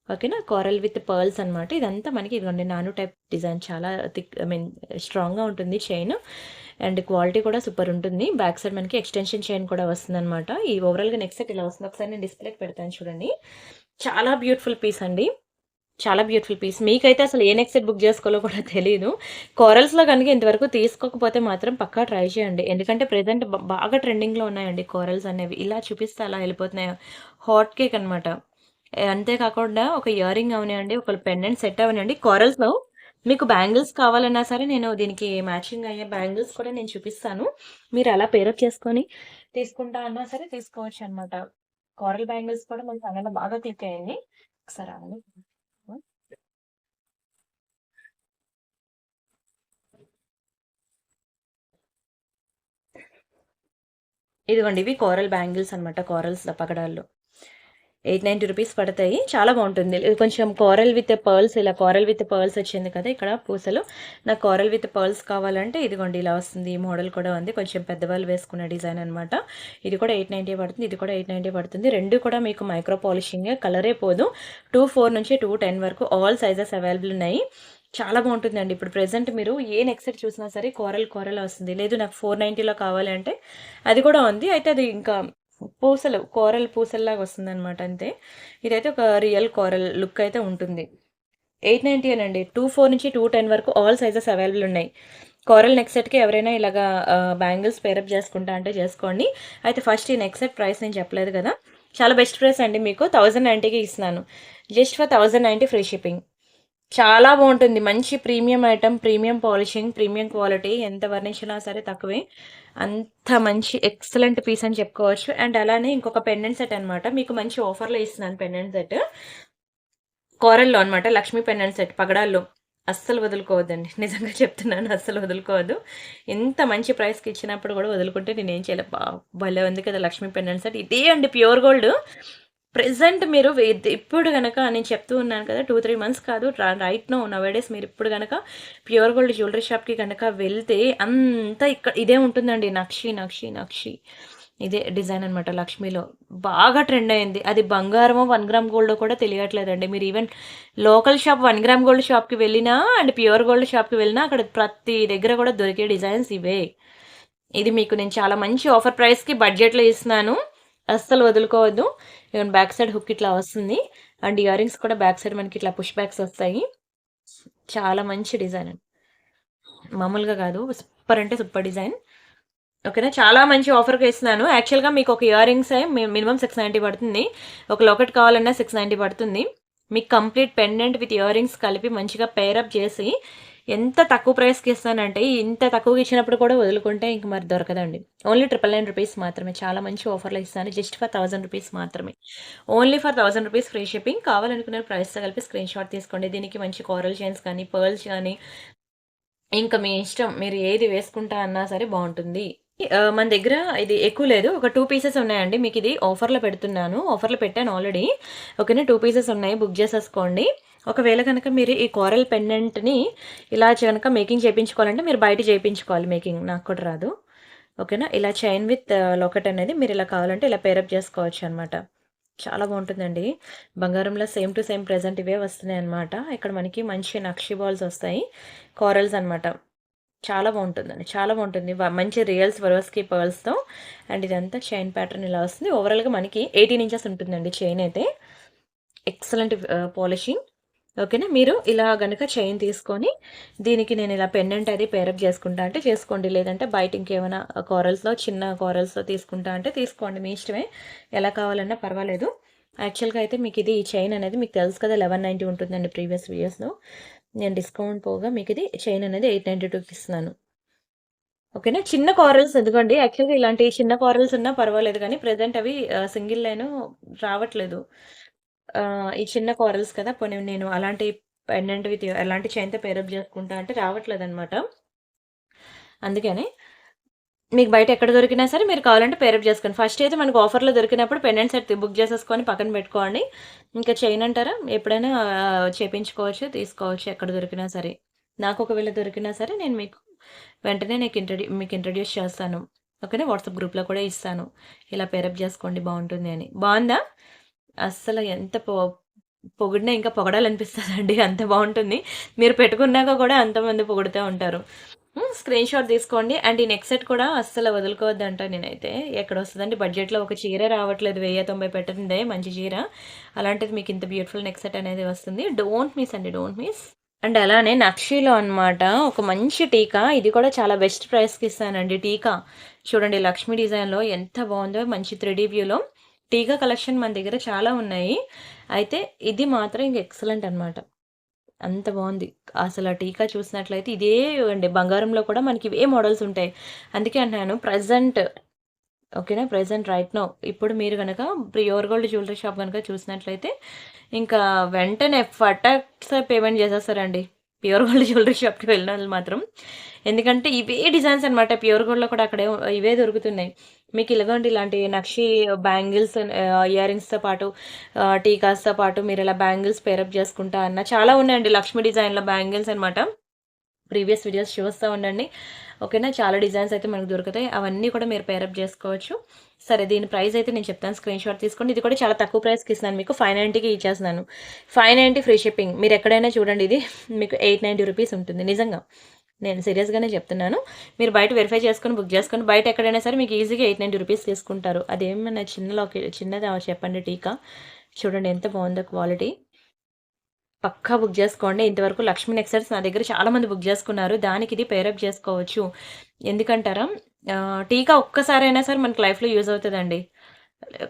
ఓకేనా? కోరల్ విత్ పర్ల్స్ అనమాట. ఇదంతా మనకి ఇదిగోండి నాను టైప్ డిజైన్ చాలా స్ట్రాంగ్‌గా ఉంటుంది చైను. అండ్ క్వాలిటీ కూడా సూపర్ ఉంటుంది. బ్యాక్ సైడ్ మనకి ఎక్స్‌టెన్షన్ చైన్ కూడా వస్తుందనమాట. ఈ ఓవరాల్‌గా నెక్ సెట్ ఇలా వస్తుంది. ఒకసారి నేను డిస్‌ప్లేకి పెడతాను చూడండి. చాలా బ్యూటిఫుల్ పీస్ అండి. చాలా బ్యూటిఫుల్ పీస్. మీకైతే అసలు ఏ నెక్ సెట్ బుక్ జేసుకోవాలో కూడా తెలీదు. కోరల్స్‌లో గనుక ఇంతవరకు తీసుకోకపోతే మాత్రం పక్కా ట్రై చేయండి. ఎందుకంటే ప్రెజెంట్ బాగా ట్రెండింగ్‌లో ఉన్నాయండి కోరల్స్ అనేవి. ఇలా చూపిస్తే అలా ఎళ్ళిపోతున్నాయి. హాట్ కేక్ అనమాట. అంతే కాకుండా ఒక ఇయర్ రింగ్ అవనియండి, ఒక పెండెంట్ సెట్ అవనియండి, కోరల్స్‌లో మీకు బ్యాంగిల్స్ కావాలన్నా సరే నేను దీనికి మ్యాచింగ్ అయ్యే బ్యాంగిల్స్ కూడా నేను చూపిస్తాను. మీరు అలా పేరప్ చేసుకొని తీసుకుంటా అన్నా సరే తీసుకోవచ్చనమాట. కోరల్ బ్యాంగిల్స్ కూడా మన ఛానెల్‌లో బాగా క్లిక్ అయ్యింది. ఒకసారి ఆగండి. ఇదిగోండి ఇవి కోరల్ బ్యాంగిల్స్ అనమాట. కోరల్స్ పగడాల్లో. 890 రూపీస్ పడతాయి. చాలా బావుంటుంది. ఇది కొంచెం కోరల్ విత్ పర్ల్స్ ఇలా కోరల్ విత్ పర్ల్స్ వచ్చింది కదా! ఇక్కడ పూసలు. నాకు కోరల్ విత్ పర్ల్స్ కావాలంటే ఇదిగోండి ఇలా వస్తుంది. ఈ మోడల్ కూడా ఉంది. కొంచెం పెద్దవాళ్ళు వేసుకునే డిజైన్ అనమాట. ఇది కూడా 890 పడుతుంది. ఇది కూడా 890 పడుతుంది. 2 కూడా మీకు మైక్రో పాలిషింగే. కలరే పోదు. 24 నుంచి 210 వరకు ఆల్ సైజెస్ అవైలబుల్ ఉన్నాయి. చాలా బావుంటుందండి. ఇప్పుడు ప్రెజెంట్ మీరు ఏ నెక్ సెట్ చూసినా సరే కోరల్ వస్తుంది. లేదు నాకు 490లో కావాలి అంటే అది కూడా ఉంది. అయితే అది ఇంకా పూసలు కోరల్ పూసల్లాగా వస్తుందనమాట అంతే. ఇదైతే ఒక రియల్ కోరల్ లుక్ అయితే ఉంటుంది. 890 ఏనండి. 24 నుంచి 210 వరకు ఆల్ సైజెస్ అవైలబుల్ ఉన్నాయి. కోరల్ నెక్ సెట్‌కి ఎవరైనా ఇలాగా బ్యాంగిల్స్ పేరప్ చేసుకుంటా అంటే చేసుకోండి. అయితే ఫస్ట్ ఈ నెక్ సెట్ ప్రైస్ నేను చెప్పలేదు కదా! చాలా బెస్ట్ ప్రైస్ అండి మీకు 1090కి ఇస్తున్నాను. Just for 1090 free shipping. చాలా బావుంటుంది. మంచి premium item, premium polishing, premium quality ఎంత వర్ణించినా సరే తక్కువే. అంత మంచి ఎక్సలెంట్ పీస్ అని చెప్పుకోవచ్చు. అండ్ అలానే ఇంకొక పెండెంట్ సెట్ అనమాట. మీకు మంచి ఆఫర్‌లో ఇస్తున్నాను పెండెంట్ సెట్. కోరల్‌లో అనమాట. లక్ష్మీ పెండెంట్ సెట్ పగడాల్లో. అస్సలు వదులుకోవద్దండి. నిజంగా చెప్తున్నాను అస్సలు వదులుకోవద్దు. ఇంత మంచి ప్రైస్‌కి ఇచ్చినప్పుడు కూడా వదులుకుంటే నేనేం చేయలే. భలే ఉంది కదా! Lakshmi pendant set. ఇదే అండి ప్యూర్ గోల్డ్. ప్రెజెంట్ మీరు ఇప్పుడు గనక నేను చెప్తూ ఉన్నాను కదా! 2, 3 మంత్స్ కాదు రైట్ నౌ నౌ-ఏ-డేస్ మీరిప్పుడు గనక ప్యూర్ గోల్డ్ జ్యువెలరీ షాప్‌కి గనక వెళ్తే అంతా ఇదే ఉంటుందండి. నక్షి. ఇదే డిజైన్ అనమాట లక్ష్మీలో. బాగా ట్రెండ్ అయింది. అది బంగారమో 1 గ్రామ్ గోల్డో కూడా తెలియట్లేదండి. మీరు even local shop 1 gram gold షాప్‌కి వెళ్ళినా అండ్ ప్యూర్ గోల్డ్ షాప్‌కి వెళ్ళినా అక్కడ ప్రతి దగ్గర కూడా దొరికే డిజైన్స్ ఇవే. ఇది మీకు నేను చాలా మంచి ఆఫర్ ప్రైస్‌కి బడ్జెట్‌లో ఇస్తున్నాను. అస్సలు వదులుకోవద్దు. ఇగోండి బ్యాక్ సైడ్ హుక్ ఇట్లా వస్తుంది. అండ్ ఇయర్ రింగ్స్ కూడా బ్యాక్ సైడ్ మనకి ఇట్లా పుష్ బ్యాక్స్ వస్తాయి. చాలా మంచి డిజైన్ అండి. మామూలుగా కాదు. సూపర్ అంటే సూపర్ డిజైన్. ఓకేనా. చాలా మంచి ఆఫర్‌కి ఇస్తున్నాను. యాక్చువల్‌గా మీకు ఒక ఇయర్ రింగ్సే మినిమమ్ 690 పడుతుంది. ఒక లాకెట్ కావాలన్నా 690 పడుతుంది. మీకు complete pendant with ear rings కలిపి మంచిగా పెయిరప్ చేసి ఎంత తక్కువ ప్రైస్‌కి ఇస్తానంటే, ఇంత తక్కువగా ఇచ్చినప్పుడు కూడా వదులుకుంటే ఇంక మరి దొరకదండి. ఓన్లీ ₹999 మాత్రమే. చాలా మంచి ఆఫర్‌లో ఇస్తాను. జస్ట్ ఫర్ ₹1000 మాత్రమే. Only for ₹1000 free shipping. కావాలనుకున్న ప్రైస్‌తో కలిపి స్క్రీన్‌షాట్ తీసుకోండి. దీనికి మంచి కోరల్ చైన్స్ కానీ, పర్ల్స్ కానీ ఇంక మీ ఇష్టం. మీరు ఏది వేసుకుంటా అన్నా సరే బావుంటుంది. మన దగ్గర ఇది ఎక్కువ లేదు. ఒక 2 పీసెస్ ఉన్నాయండి. మీకిది ఆఫర్‌లో పెడుతున్నాను. ఆఫర్‌లో పెట్టాను ఆల్రెడీ. ఓకేనా. 2 పీసెస్ ఉన్నాయి. బుక్ చేసేసుకోండి. ఒకవేళ గనక మీరు ఈ కోరల్ పెండెంట్‌ని ఇలా గనక మేకింగ్ చేపించుకోవాలంటే మీరు బయట చేపించుకోవాలి మేకింగ్. నాకు కూడా రాదు. ఓకేనా. ఇలా చైన్ విత్ లాకెట్ అనేది మీరు ఇలా కావాలంటే ఇలా పేరప్ చేసుకోవచ్చనమాట. చాలా బావుంటుందండి. బంగారంలో సేమ్ టు సేమ్ ప్రెజెంట్ ఇవే వస్తున్నాయన్నమాట. ఇక్కడ మనకి మంచి నక్షి బాల్స్ వస్తాయి. కోరల్స్ అనమాట. చాలా బావుంటుందండి. చాలా బావుంటుంది. మంచి రియల్ స్వరోస్‌కి పర్ల్స్‌తో అండ్ ఇదంతా చైన్ ప్యాటర్న్ ఇలా వస్తుంది. ఓవరాల్‌గా మనకి 18 ఇంచెస్ ఉంటుందండి చైన్ అయితే. Excellent polishing. ఓకేనా. మీరు ఇలా గనక చైన్ తీసుకొని దీనికి నేను ఇలా పెండెంట్ అది పేరప్ చేసుకుంటా అంటే చేసుకోండి. లేదంటే బయట ఇంకేమైనా కోరల్స్‌లో చిన్న కోరల్స్‌లో తీసుకుంటా అంటే తీసుకోండి. మీ ఇష్టమే. ఎలా కావాలన్నా పర్వాలేదు. యాక్చువల్‌గా అయితే మీకిది ఈ చైన్ అనేది మీకు తెలుసు కదా! 1190 ఉంటుందండి ప్రీవియస్ వీడియోస్‌లో. నేను డిస్కౌంట్ పోగా మీకిది చైన్ అనేది 892కి ఇస్తున్నాను. ఓకేనా. చిన్న కోరల్స్ ఇదిగోండి. యాక్చువల్‌గా ఇలాంటి చిన్న కోరల్స్ ఉన్నా పర్వాలేదు గానీ ప్రెజెంట్ అవి సింగిల్ లైను రావట్లేదు. ఈ చిన్న కోరల్స్ కదా! పోనీ నేను అలాంటి పెండెంట్ విత్ ఎలాంటి చైన్‌తో పేరప్ జేసుకుంటా అంటే రావట్లేదనమాట. అందుకని మీకు బయట ఎక్కడ దొరికినా సరే మీరు కావాలంటే పేరప్ చేసుకోండి. ఫస్ట్ అయితే మనకు ఆఫర్‌లో దొరికినప్పుడు పెండెంట్ సెట్ బుక్ చేసేసుకొని పక్కన పెట్టుకోండి. ఇంకా చైన్ అంటారా ఎప్పుడైనా చేపించుకోవచ్చు, తీసుకోవచ్చు ఎక్కడ దొరికినా సరే. నాకు ఒకవేళ దొరికినా సరే నేను మీకు వెంటనే మీకు ఇంట్రొడ్యూస్ చేస్తాను. ఓకేనా. వాట్సాప్ గ్రూప్‌లో కూడా ఇస్తాను. ఇలా పేరప్ చేసుకోండి బావుంటుంది అని. బావుందా? అస్సలు ఎంత పొగిడినా ఇంకా పొగడాలనిపిస్తదండి. అంత బావుంటుంది. మీరు పెట్టుకున్నాక కూడా అంతమంది పొగుడుతా ఉంటారు. స్క్రీన్ షాట్ తీసుకోండి. అండ్ ఈ నెక్ సెట్ కూడా అస్సలు వదులుకోవద్దంట నేనైతే. ఎక్కడొస్తదండి బడ్జెట్‌లో ఒక చీరే రావట్లేదు. 1090 పెట్టిందే మంచి చీర. అలాంటిది మీకు ఇంత బ్యూటిఫుల్ నెక్ సెట్ అనేది వస్తుంది. డోంట్ మిస్ అండి. Don't miss. అండ్ అలానే నక్షీలో అన్నమాట ఒక మంచి టీకా. ఇది కూడా చాలా బెస్ట్ ప్రైస్‌కి ఇస్తానండి టీకా. చూడండి లక్ష్మీ డిజైన్‌లో ఎంత బావుందో మంచి 3D వ్యూలో. టీకా కలెక్షన్ మన దగ్గర చాలా ఉన్నాయి. అయితే ఇది మాత్రం ఇంక ఎక్సలెంట్ అన్నమాట. అంత బావుంది. అసల టీకా చూసినట్లయితే ఇదే అండి బంగారంలో కూడా మనకి ఇవే మోడల్స్ ఉంటాయి. అందుకే అంటున్నాను ప్రెజెంట్ ఓకేనా. ప్రెజెంట్ రైట్ నౌ ఇప్పుడు మీరు గనక ప్యూర్ గోల్డ్ జ్యువెల్లరీ షాప్ గనక చూసినట్లయితే ఇంకా వెంటనే ఫటాక్స్ పేమెంట్ చేసేస్తారండి. ప్యూర్ గోల్డ్ జ్యువెల్లరీ షాప్‌కి వెళ్ళినోళ్ళు మాత్రం. ఎందుకంటే ఇవే డిజైన్స్ అనమాట. ప్యూర్ గోల్డ్‌లో కూడా అక్కడే ఇవే దొరుకుతున్నాయి. మీకు ఇలాగోండి ఇలాంటి నక్షి బ్యాంగిల్స్ ఇయర్ రింగ్స్‌తో పాటు టీకాస్‌తో పాటు మీరిలా బ్యాంగిల్స్ పేరప్ చేసుకుంటా అన్న చాలా ఉన్నాయండి. లక్ష్మీ డిజైన్‌లో బ్యాంగిల్స్ అనమాట. ప్రీవియస్ వీడియోస్ చూస్తా ఉండండి. ఓకేనా. చాలా డిజైన్స్ అయితే మనకు దొరుకుతాయి. అవన్నీ కూడా మీరు పేరప్ జేసుకోవచ్చు. సరే దీని ప్రైస్ అయితే నేను చెప్తాను. స్క్రీన్‌షాట్ తీసుకోండి. ఇది కూడా చాలా తక్కువ ప్రైస్‌కి ఇస్తున్నాను మీకు. 590కి ఇచ్చేస్తున్నాను. 590 ఫ్రీ షిప్పింగ్. మీరెక్కడైనా చూడండి ఇది మీకు రూ. 890 ఉంటుంది. నిజంగా. నేను సీరియస్‌గానే చెప్తున్నాను. మీరు బయట వెరిఫై చేసుకొని బుక్ చేసుకోండి. బయట ఎక్కడైనా సరే మీకు ఈజీగా రూ. 890 తీసుకుంటారు. అదేమన్నా చిన్నదా చెప్పండి టీకా. చూడండి ఎంత బావుందో క్వాలిటీ. పక్కా బుక్ జేసుకోండి. ఇంతవరకు లక్ష్మీ నెక్సెట్స్ నా దగ్గర చాలా మంది బుక్ జేసుకున్నారు. దానికి ఇది పేరప్ జేసుకోవచ్చు. ఎందుకంటారా టీకా ఒక్కసారైనా సరే మనకి లైఫ్‌లో యూజ్ అవుతదండి.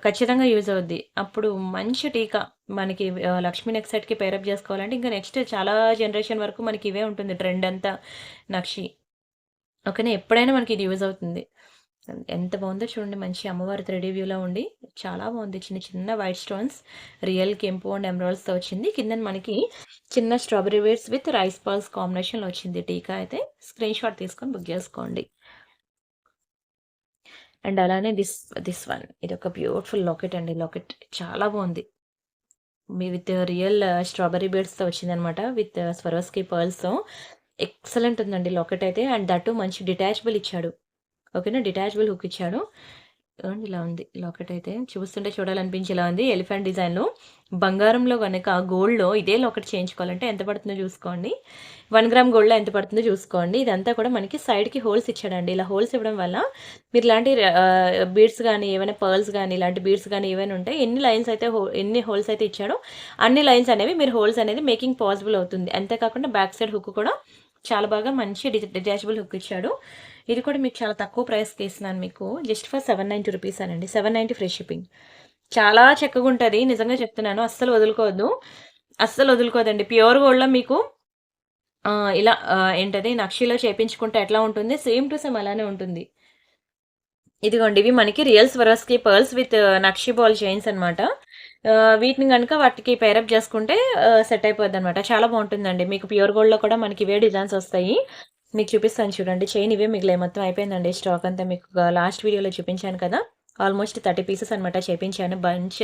ఖచ్చితంగా యూజ్ అవుద్ది. అప్పుడు మంచి టీకా మనకి లక్ష్మీ నెక్సెట్‌కి పేరప్ జేసుకోవాలంటే ఇంకా నెక్స్ట్ చాలా జనరేషన్ వరకు మనకి ఇవే ఉంటుంది ట్రెండ్ అంతా నక్షి. ఓకేనా. ఎప్పుడైనా మనకి ఇది యూజ్ అవుతుంది. ఎంత బావుందో చూడండి. మంచి అమ్మవారి 3D వ్యూలో ఉండి చాలా బావుంది. చిన్న చిన్న వైట్ స్టోన్స్ రియల్ కెంపు అండ్ ఎమరాల్డ్స్‌తో వచ్చింది. కిందన మనకి చిన్న strawberry beads with rice pearls కాంబినేషన్‌లో వచ్చింది టీకా అయితే. స్క్రీన్ షాట్ తీసుకొని బుక్ జేసుకోండి. అండ్ అలానే దిస్ వన్ ఇదొక బ్యూటిఫుల్ లాకెట్ అండి. లాకెట్ చాలా బావుంది. విత్ రియల్ స్ట్రాబెర్రీ బీడ్స్‌తో వచ్చిందనమాట. విత్ స్వరోస్కి పర్ల్స్‌తో. ఎక్సలెంట్ ఉందండి లాకెట్ అయితే. అండ్ దట్ టూ మంచి డిటాచబుల్ ఇచ్చాడు. ఓకేనా. డిటాచబుల్ హుక్ ఇచ్చాడు. చూడండి ఇలా ఉంది. లాకెట్ అయితే చూస్తుంటే చూడాలనిపించేలా ఉంది. ఎలిఫెంట్ డిజైన్‌లో బంగారంలో గనక గోల్డ్‌లో ఇదే లాకెట్ చేయించుకోవాలంటే ఎంత పడుతుందో చూసుకోండి. 1 గ్రామ్ గోల్డ్‌లో ఎంత పడుతుందో చూసుకోండి. ఇదంతా కూడా మనకి సైడ్‌కి హోల్స్ ఇచ్చాడండి. ఇలా హోల్స్ ఇవ్వడం వల్ల మీరు ఇలాంటి బీడ్స్ గానీ, ఏవైనా పర్ల్స్ గానీ, ఇలాంటి బీడ్స్ గానీ ఏవైనా ఉంటే ఎన్ని హోల్స్ అయితే ఇచ్చాడో అన్ని లైన్స్ అనేవి మీరు హోల్స్ అనేది మేకింగ్ పాసిబుల్ అవుతుంది. అంతే కాకుండా బ్యాక్ సైడ్ హుక్ కూడా చాలా బాగా మంచి డిటాచబుల్ హుక్ ఇచ్చాడు. ఇది కూడా మీకు చాలా తక్కువ ప్రైస్‌కి ఇస్తున్నాను మీకు. జస్ట్ ఫర్ 790 రూపీస్ అనండి. 790 ఫ్రీ షిప్పింగ్. చాలా చక్కగుంటది. నిజంగా చెప్తున్నాను. అస్సలు వదులుకోవద్దు. అస్సలు వదులుకోదండి. ప్యూర్ గోల్డ్‌లో మీకు ఇలా ఏంటది నక్షీలో చేపించుకుంటే ఎట్లా ఉంటుంది? సేమ్ టు సేమ్ అలానే ఉంటుంది. ఇదిగోండి ఇవి మనకి real Swarovski pearls with nakshi ball chains అన్నమాట. వీటిని గనుక వాటికి పేరప్ చేసుకుంటే సెట్ అయిపోద్దనమాట. చాలా బావుంటుందండి. మీకు ప్యూర్ గోల్డ్‌లో కూడా మనకి ఇవే డిజైన్స్ వస్తాయి. మీకు చూపిస్తాను చూడండి. చైన్ ఇవే మిగిలాయి. మొత్తం అయిపోయిందండి స్టాక్ అంతా. మీకు లాస్ట్ వీడియోలో చూపించాను కదా! ఆల్మోస్ట్ 30 పీసెస్ అనమాట చేపించాను. బంచ్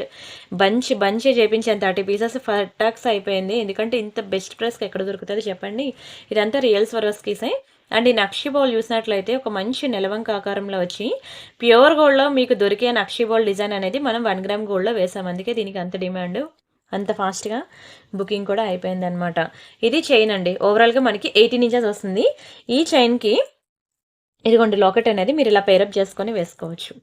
చేపించాను. 30 పీసెస్ ఫటాక్స్ అయిపోయింది. ఎందుకంటే ఇంత బెస్ట్ ప్రైస్‌కి ఎక్కడ దొరుకుతది చెప్పండి? ఇదంతా రియల్ స్వరోస్కీసే. అండ్ ఈ నక్షి బౌల్ చూసినట్లయితే ఒక మంచి నెలవంక ఆకారంలో వచ్చి ప్యూర్ గోల్డ్‌లో మీకు దొరికే నక్షి బౌల్ డిజైన్ అనేది మనం 1 గ్రామ్ గోల్డ్‌లో వేసాం. అందుకే దీనికి అంత డిమాండ్. అంత ఫాస్ట్‌గా బుకింగ్ కూడా అయిపోయిందనమాట. ఇది చైన్ అండి. ఓవరాల్‌గా మనకి 18 ఇంచెస్ వస్తుంది. ఈ చైన్‌కి ఇదిగోండి లాకెట్ అనేది మీరు ఇలా పేరప్ చేసుకొని వేసుకోవచ్చు.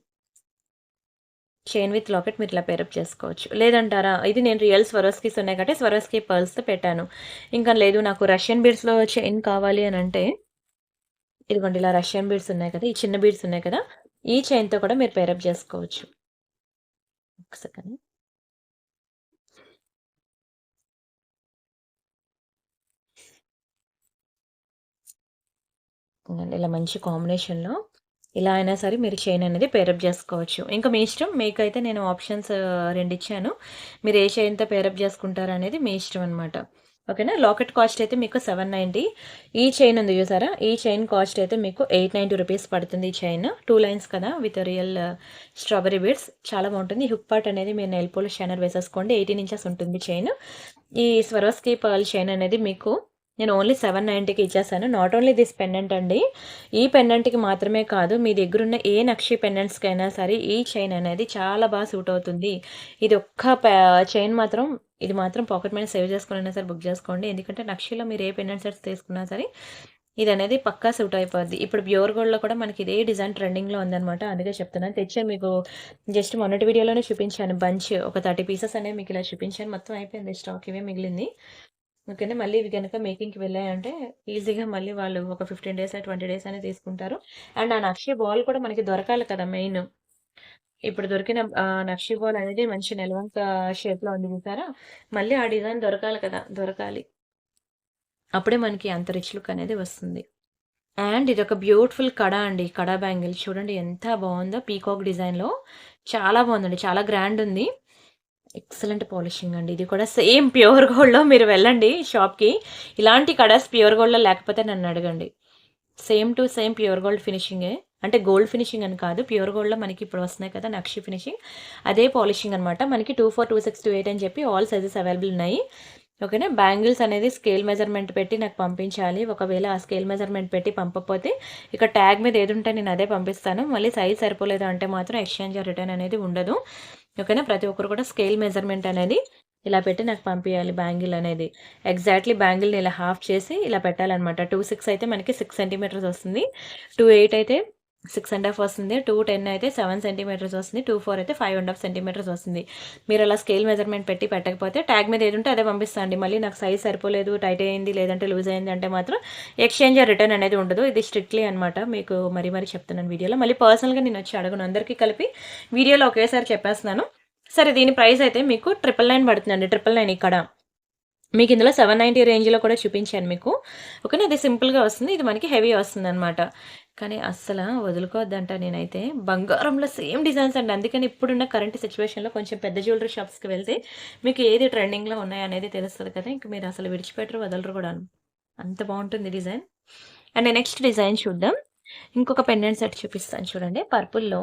చైన్ విత్ లాకెట్ మీరు ఇలా పేరప్ చేసుకోవచ్చు. లేదంటారా? ఇది నేను రియల్ స్వరోస్కీస్ ఉన్నాయి కాబట్టి స్వరోస్కీ పర్ల్స్‌తో పెట్టాను. ఇంకా లేదు నాకు రష్యన్ బీడ్స్‌లో చైన్ కావాలి అనంటే ఇదిగోండి ఇలా రష్యన్ బీడ్స్ ఉన్నాయి కదా! ఈ చిన్న బీడ్స్ ఉన్నాయి కదా! ఈ చైన్‌తో కూడా మీరు పేరప్ చేసుకోవచ్చు. ఒక్క సెకండ్. ఇదిగోండి ఇలా మంచి కాంబినేషన్‌లో ఇలా అయినా సరే మీరు చైన్ అనేది పేరప్ చేసుకోవచ్చు. ఇంకా మీ ఇష్టం. మీకైతే నేను ఆప్షన్స్ 2 ఇచ్చాను. మీరు ఏ చైన్‌తో పేరప్ చేసుకుంటారనేది మీ ఇష్టం అనమాట. ఓకేనా? లాకెట్ కాస్ట్ అయితే మీకు 790. ఈ చైన్ ఉంది చూసారా? ఈ చైన్ కాస్ట్ అయితే మీకు 890 రూపీస్ పడుతుంది ఈ చైన్. 2 లైన్స్ కదా! విత్ రియల్ స్ట్రాబెర్రీ బీడ్స్ చాలా బావుంటుంది. ఈ హుక్ పార్ట్ అనేది మీరు నెయిల్ పాలిష్ షైనర్ వేసేసుకోండి. 18 ఇంచెస్ ఉంటుంది చైన్. ఈ స్వరోస్కీ పర్ల్ చైన్ అనేది మీకు నేను ఓన్లీ 790కి ఇచ్చేసాను. నాట్ ఓన్లీ దిస్ పెండెంట్ అండి. ఈ పెండెంట్‌కి మాత్రమే కాదు, మీ దగ్గరున్న ఏ నక్షి పెండెంట్స్‌కైనా సరే ఈ చైన్ అనేది చాలా బాగా సూట్ అవుతుంది. ఇది ఒక్క చైన్ మాత్రం ఇది మాత్రం పాకెట్ మనీ సేవ్ చేసుకొనైనా సరే బుక్ చేసుకోండి. ఎందుకంటే నక్షిలో మీరు ఏ పెండెంట్ సెట్స్ తీసుకున్నా సరే ఇదనేది పక్కా సూట్ అయిపోద్ది. ఇప్పుడు ప్యూర్ గోల్డ్‌లో కూడా మనకి ఇదే డిజైన్ ట్రెండింగ్‌లో ఉందనమాట. అందుకే చెప్తున్నాను. తెచ్చాను మీకు జస్ట్ మొన్నటి వీడియోలోనే చూపించాను బంచ్. ఒక 30 పీసెస్ అనేవి మీకు ఇలా చూపించాను. మొత్తం అయిపోయింది స్టాక్ ఇవే మిగిలింది. ఓకేనా. మళ్ళీ ఇవి గనక మేకింగ్‌కి వెళ్ళాయంటే ఈజీగా మళ్ళీ వాళ్ళు ఒక 15 డేస్, 20 డేస్ అనేది తీసుకుంటారు. అండ్ ఆ నక్షి బాల్ కూడా మనకి దొరకాలి కదా మెయిన్. ఇప్పుడు దొరికిన నక్షి బాల్ అనేది మంచి నెలవంక షేప్‌లో ఉంది చూసారా? మళ్ళీ ఆ డిజైన్ దొరకాలి కదా! దొరకాలి. అప్పుడే మనకి అంత రిచ్ లుక్ అనేది వస్తుంది. అండ్ ఇదొక బ్యూటిఫుల్ కడ అండి. కడ బ్యాంగిల్ చూడండి ఎంత బావుందో పీకాక్ డిజైన్‌లో. చాలా బావుందండి. చాలా గ్రాండ్ ఉంది. ఎక్సలెంట్ పాలిషింగ్ అండి. ఇది కూడా సేమ్ ప్యూర్ గోల్డ్‌లో మీరు వెళ్ళండి షాప్‌కి. ఇలాంటి కడాస్ ప్యూర్ గోల్డ్‌లో లేకపోతే నన్నడగండి. Same to same pure gold ఫినిషింగే. అంటే గోల్డ్ ఫినిషింగ్ అని కాదు. ప్యూర్ గోల్డ్‌లో మనకి ఇప్పుడు వస్తున్నాయి కదా! నక్షి ఫినిషింగ్. అదే పాలిషింగ్ అనమాట. మనకి 24, 26, 28 అని చెప్పి ఆల్ సైజెస్ అవైలబుల్ ఉన్నాయి. ఓకేనా. బ్యాంగిల్స్ అనేది స్కేల్ మెజర్‌మెంట్ పెట్టి నాకు పంపించాలి. ఒకవేళ ఆ స్కేల్ మెజర్‌మెంట్ పెట్టి పంపకపోతే ఇక ట్యాగ్ మీద ఏదుంటే నేను అదే పంపిస్తాను. మళ్ళీ సైజ్ సరిపోలేదు అంటే మాత్రం ఎక్స్‌చేంజ్ ఆర్ రిటర్న్ అనేది ఉండదు. ఓకేనా. ప్రతి ఒక్కరు కూడా స్కేల్ మెజర్‌మెంట్ అనేది ఇలా పెట్టి నాకు పంపియాలి బ్యాంగిల్ అనేది. ఎగ్జాక్ట్‌లీ బ్యాంగిల్‌ని ఇలా హాఫ్ చేసి ఇలా పెట్టాలనమాట. 26 అయితే మనకి 6 సెంటీమీటర్స్ వస్తుంది. 28 అయితే 6½ వస్తుంది. 210 అయితే 7 సెంటీమీటర్స్ వస్తుంది. 24 అయితే 5½ సెంటీమీటర్స్ వస్తుంది. మీరు అలా స్కేల్ మెజర్‌మెంట్ పెట్టి పెట్టకపోతే ట్యాగ్ మీద ఏదుంటే అదే పంపిస్తా అండి. మళ్ళీ నాకు సైజ్ సరిపోలేదు, టైట్ అయింది, లేదంటే లూజ్ అయింది అంటే మాత్రం ఎక్స్‌చేంజ్ ఆర్ రిటర్న్ అనేది ఉండదు. ఇది స్ట్రిక్ట్‌లీ అనమాట. మీకు మరీ చెప్తున్నాను వీడియోలో. మళ్ళీ పర్సనల్‌గా నేనొచ్చి అడగను. అందరికీ కలిపి వీడియోలో ఒకేసారి చెప్పేస్తున్నాను. సరే దీని ప్రైస్ అయితే మీకు 999 పడుతుందండి. 999 ఇక్కడ. మీకు ఇందులో 790 రేంజ్‌లో కూడా చూపించాను మీకు. ఓకేనా. ఇది సింపుల్‌గా వస్తుంది. ఇది మనకి హెవీ వస్తుందనమాట. కానీ అస్సల వదులుకోవద్దంట నేనైతే. బంగారంలో సేమ్ డిజైన్స్ అండి. అందుకని ఇప్పుడున్న కరెంట్ సిట్యుయేషన్‌లో కొంచెం పెద్ద జ్యువెలరీ షాప్స్‌కి వెళ్తే మీకు ఏది ట్రెండింగ్‌లో ఉన్నాయనేది తెలుస్తది కదా! ఇంక మీరు అసలు విడిచిపెట్టరు, వదలరు కూడాను. అంత బావుంటుంది డిజైన్. అండ్ నెక్స్ట్ డిజైన్ చూద్దాం. ఇంకొక పెండెంట్ సెట్ చూపిస్తాను చూడండి. పర్పుల్‌లో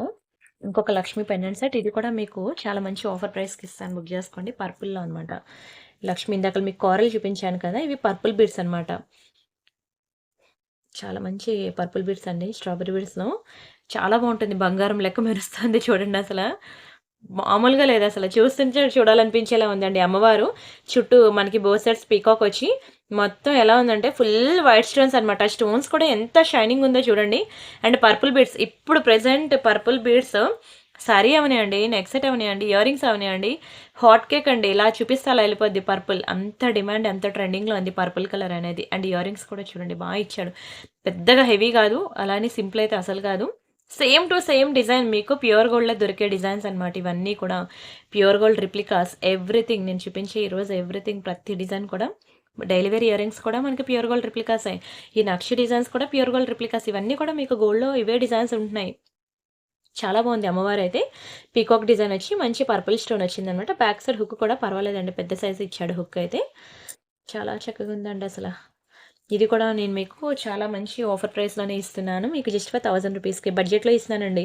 ఇంకొక లక్ష్మి పెండెంట్ సెట్. ఇది కూడా మీకు చాలా మంచి ఆఫర్ ప్రైస్‌కి ఇస్తాను. బుక్ చేసుకోండి. పర్పుల్‌లో అనమాట. లక్ష్మి ఇందాకల మీకు కోరల్ చూపించాను కదా! ఇవి పర్పుల్ బీడ్స్ అనమాట. చాలా మంచి పర్పుల్ బీడ్స్ అండి. స్ట్రాబెర్రీ బీడ్స్‌లో చాలా బావుంటుంది. బంగారం లెక్క మెరుస్తుంది చూడండి అసల. మామూలుగా లేదసల. చూస్తుంటే చూడాలనిపించేలా ఉందండి. అమ్మవారు చుట్టూ మనకి బోత్ సైడ్స్ పీకాక్ వచ్చి మొత్తం ఎలా ఉందంటే ఫుల్ వైట్ స్టోన్స్ అనమాట. ఆ స్టోన్స్ కూడా ఎంత షైనింగ్ ఉందో చూడండి. అండ్ పర్పుల్ బీడ్స్ ఇప్పుడు ప్రెజెంట్ పర్పుల్ బీడ్స్ సారీ అవనియండి, నెక్ సెట్ అవనియండి, ఇయర్ రింగ్స్ అవనియండి, హాట్ కేక్ అండి. ఇలా చూపిస్తే అలా వెళ్ళిపోద్ది పర్పుల్. అంత డిమాండ్, అంత ట్రెండింగ్‌లో ఉంది పర్పుల్ కలర్ అనేది. అండ్ ఇయర్ రింగ్స్ కూడా చూడండి ఇచ్చాడు. పెద్దగా హెవీ కాదు. అలానే సింపుల్ అయితే అసలు కాదు. సేమ్ టు సేమ్ డిజైన్ మీకు ప్యూర్ గోల్డ్‌లో దొరికే డిజైన్స్ అనమాట ఇవన్నీ కూడా. ప్యూర్ గోల్డ్ రిప్లికాస్ ఎవ్రీథింగ్ నేను చూపించే ఈరోజు ఎవ్రీథింగ్ ప్రతి డిజైన్ కూడా డైలీ వేర్ ఇయర్ రింగ్స్ కూడా మనకి ప్యూర్ గోల్డ్ రిప్లికాసే. ఈ నక్షి డిజైన్స్ కూడా ప్యూర్ గోల్డ్ రిప్లికాస్. ఇవన్నీ కూడా మీకు గోల్డ్‌లో ఇవే డిజైన్స్ ఉంటున్నాయి. చాలా బాగుంది అమ్మవారైతే. పీకాక్ డిజైన్ వచ్చి మంచి పర్పుల్ స్టోన్ వచ్చిందనమాట. బ్యాక్ సైడ్ హుక్ కూడా పర్వాలేదండి. పెద్ద సైజ్ ఇచ్చాడు హుక్ అయితే. చాలా చక్కగా ఉందండి అసల. ఇది కూడా నేను మీకు చాలా మంచి ఆఫర్ ప్రైస్‌లోనే ఇస్తున్నాను. మీకు జస్ట్ ఫర్ 1000 రూపీస్‌కి బడ్జెట్‌లో ఇస్తున్నానండి.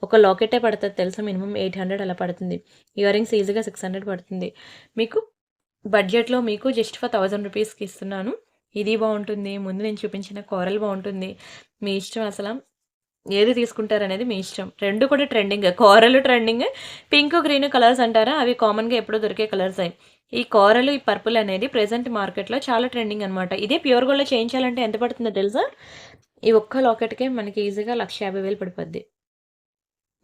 ఒక లాకెట్టే పడతది తెలుసా మినిమమ్ 800 అలా పడుతుంది. ఇయర్ రింగ్స్ ఈజీగా 600 పడుతుంది. మీకు బడ్జెట్‌లో మీకు జస్ట్ ఫర్ 1000 రూపీస్‌కి ఇస్తున్నాను. ఇది బావుంటుంది. ముందు నేను చూపించిన కోరల్ బావుంటుంది. మీ ఇష్టం అసల. ఏది తీసుకుంటారనేది మీ ఇష్టం. 2 కూడా ట్రెండింగే. కోరలు ట్రెండింగే. పింక్, గ్రీన్ కలర్స్ అంటారా? అవి కామన్‌గా ఎప్పుడూ దొరికే కలర్సే. ఈ కోరలు, ఈ పర్పుల్ అనేది ప్రెజెంట్ మార్కెట్‌లో చాలా ట్రెండింగ్ అనమాట. ఇదే ప్యూర్ గోల్డ్‌లో చేయించాలంటే ఎంత పడుతుందో తెలుసా? ఈ ఒక్క లాకెట్‌కే మనకి ఈజీగా 1,50,000 పడిపోద్ది.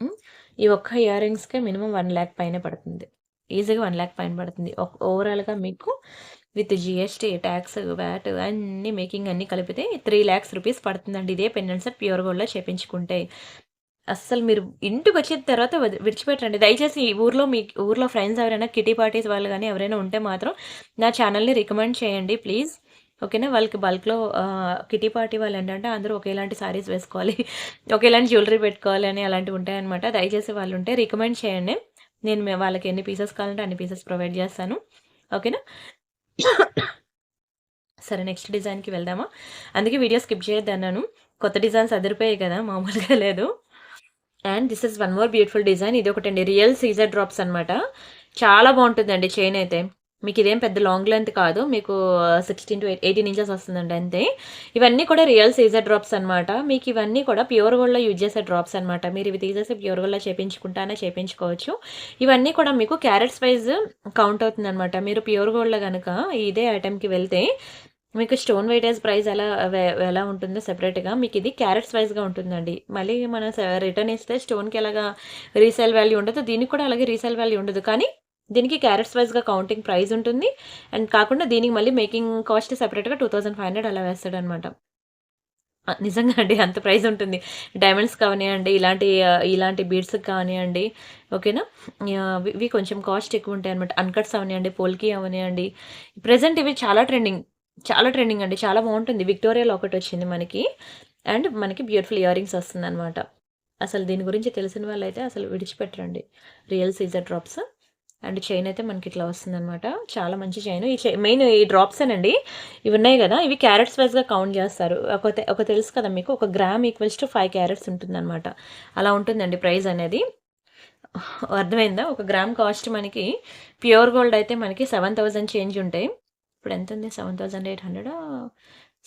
హ్మ్. ఈ ఒక్క ఇయర్ రింగ్స్‌కే మినిమమ్ 1,00,000 పైనే పడుతుంది. ఈజీగా 1,00,000 పైన పడుతుంది. ఓవరాల్‌గా మీకు విత్ జీఎస్టీ, టాక్స్, వ్యాట్ అన్నీ మేకింగ్ అన్నీ కలిపితే 3,00,000 రూపీస్ పడుతుందండి. ఇదే పెండెంట్ సెట్ ప్యూర్ గోల్డ్‌లో చేపించుకుంటే. అస్సలు మీరు ఇంటికొచ్చిన తర్వాత విడిచిపెట్టండి. దయచేసి ఈ ఊర్లో మీ ఊర్లో ఫ్రెండ్స్ ఎవరైనా కిటీ పార్టీస్ వాళ్ళు గాని ఎవరైనా ఉంటే మాత్రం నా ఛానెల్‌ని రికమెండ్ చేయండి ప్లీజ్. ఓకేనా? వాళ్ళకి బల్క్‌లో కిటీ పార్టీ వాళ్ళేంటంటే అందరూ ఒకేలాంటి సారీస్ వేసుకోవాలి. ఒకేలాంటి జ్యువెలరీ పెట్టుకోవాలి అని అలాంటివి ఉంటాయన్నమాట. దయచేసి వాళ్ళుంటే రికమెండ్ చేయండి. నేను వాళ్ళకి ఎన్ని పీసెస్ కావాలంటే అన్ని పీసెస్ ప్రొవైడ్ చేస్తాను. ఓకేనా? సరే నెక్స్ట్ డిజైన్‌కి వెళ్దామా? అందుకే వీడియో స్కిప్ చేయొద్దన్నాను. కొత్త డిజైన్స్ అదిరిపోయాయి కదా! మామూలుగా లేదు. And this is one more beautiful design. ఇదొకటండి రియల్ సీజర్ డ్రాప్స్ అనమాట. చాలా బావుంటుందండి చైన్ అయితే. మీకిదేం పెద్ద లాంగ్ లెంత్ కాదు. మీకు 16-18 ఇంచెస్ వస్తుందండి అంతే. ఇవన్నీ కూడా రియల్ సీజర్ డ్రాప్స్ అనమాట. మీకివన్నీ కూడా ప్యూర్ గోల్డ్‌లో యూజ్ చేసే డ్రాప్స్ అనమాట. మీరివి తీసేసి ప్యూర్ గోల్డ్‌లో చేపించుకుంటానే చేపించుకోవచ్చు. ఇవన్నీ కూడా మీకు క్యారెట్స్ వైస్ కౌంట్ అవుతుందనమాట. మీరు ప్యూర్ గోల్డ్‌లో గనక ఇదే ఐటెమ్‌కి వెళ్తే మీకు స్టోన్ వెయిటేజ్ ప్రైస్ ఎలా ఉంటుందో సెపరేట్‌గా మీకిది క్యారెట్స్ వైస్‌గా ఉంటుందండి. మళ్ళీ మనం రిటర్న్ ఇస్తే స్టోన్‌కి ఎలాగా రీసేల్ వాల్యూ ఉండదో దీనికి కూడా అలాగే రీసేల్ వాల్యూ ఉండదు. కానీ దీనికి క్యారెట్స్ వైస్‌గా కౌంటింగ్ ప్రైస్ ఉంటుంది. అండ్ కాకుండా దీనికి మళ్ళీ మేకింగ్ కాస్ట్ సెపరేట్‌గా 2500 అలా వేస్తాడనమాట. నిజంగా అండి అంత ప్రైస్ ఉంటుంది. డైమండ్స్ కావనియండి, ఇలాంటి బీడ్స్‌కి కానియండి, ఓకేనా? ఇవి కొంచెం కాస్ట్ ఎక్కువుంటాయనమాట. అన్‌కట్స్ అవనియండి, పోల్కి అవనియండి. ప్రెజెంట్ ఇవి చాలా ట్రెండింగ్. చాలా ట్రెండింగ్ అండి. చాలా బావుంటుంది. విక్టోరియాలో ఒకటొచ్చింది మనకి. అండ్ మనకి బ్యూటిఫుల్ ఇయర్ రింగ్స్ వస్తుందనమాట. అసలు దీని గురించి తెలిసిన వాళ్ళైతే అసలు విడిచిపెట్టరండి. Real Caesar drops. And chain అయితే మనకిట్లా వస్తుందనమాట. చాలా మంచి చైను. మెయిన్ ఈ డ్రాప్సేనండి. ఇవున్నాయి గదా! ఇవి క్యారెట్స్ వైస్‌గా కౌంట్ జేస్తారు. ఒక తెలుసు కదా మీకు, ఒక గ్రామ్ ఈక్వల్స్ టు 5 క్యారెట్స్ ఉంటుందనమాట. అలా ఉంటుందండి ప్రైస్ అనేది. అర్థమైందా? ఒక గ్రామ్ కాస్ట్ మనకి ప్యూర్ గోల్డ్ అయితే మనకి 7,000 చేంజ్ ఉంటాయి. ఇప్పుడెంతుంది? 7,800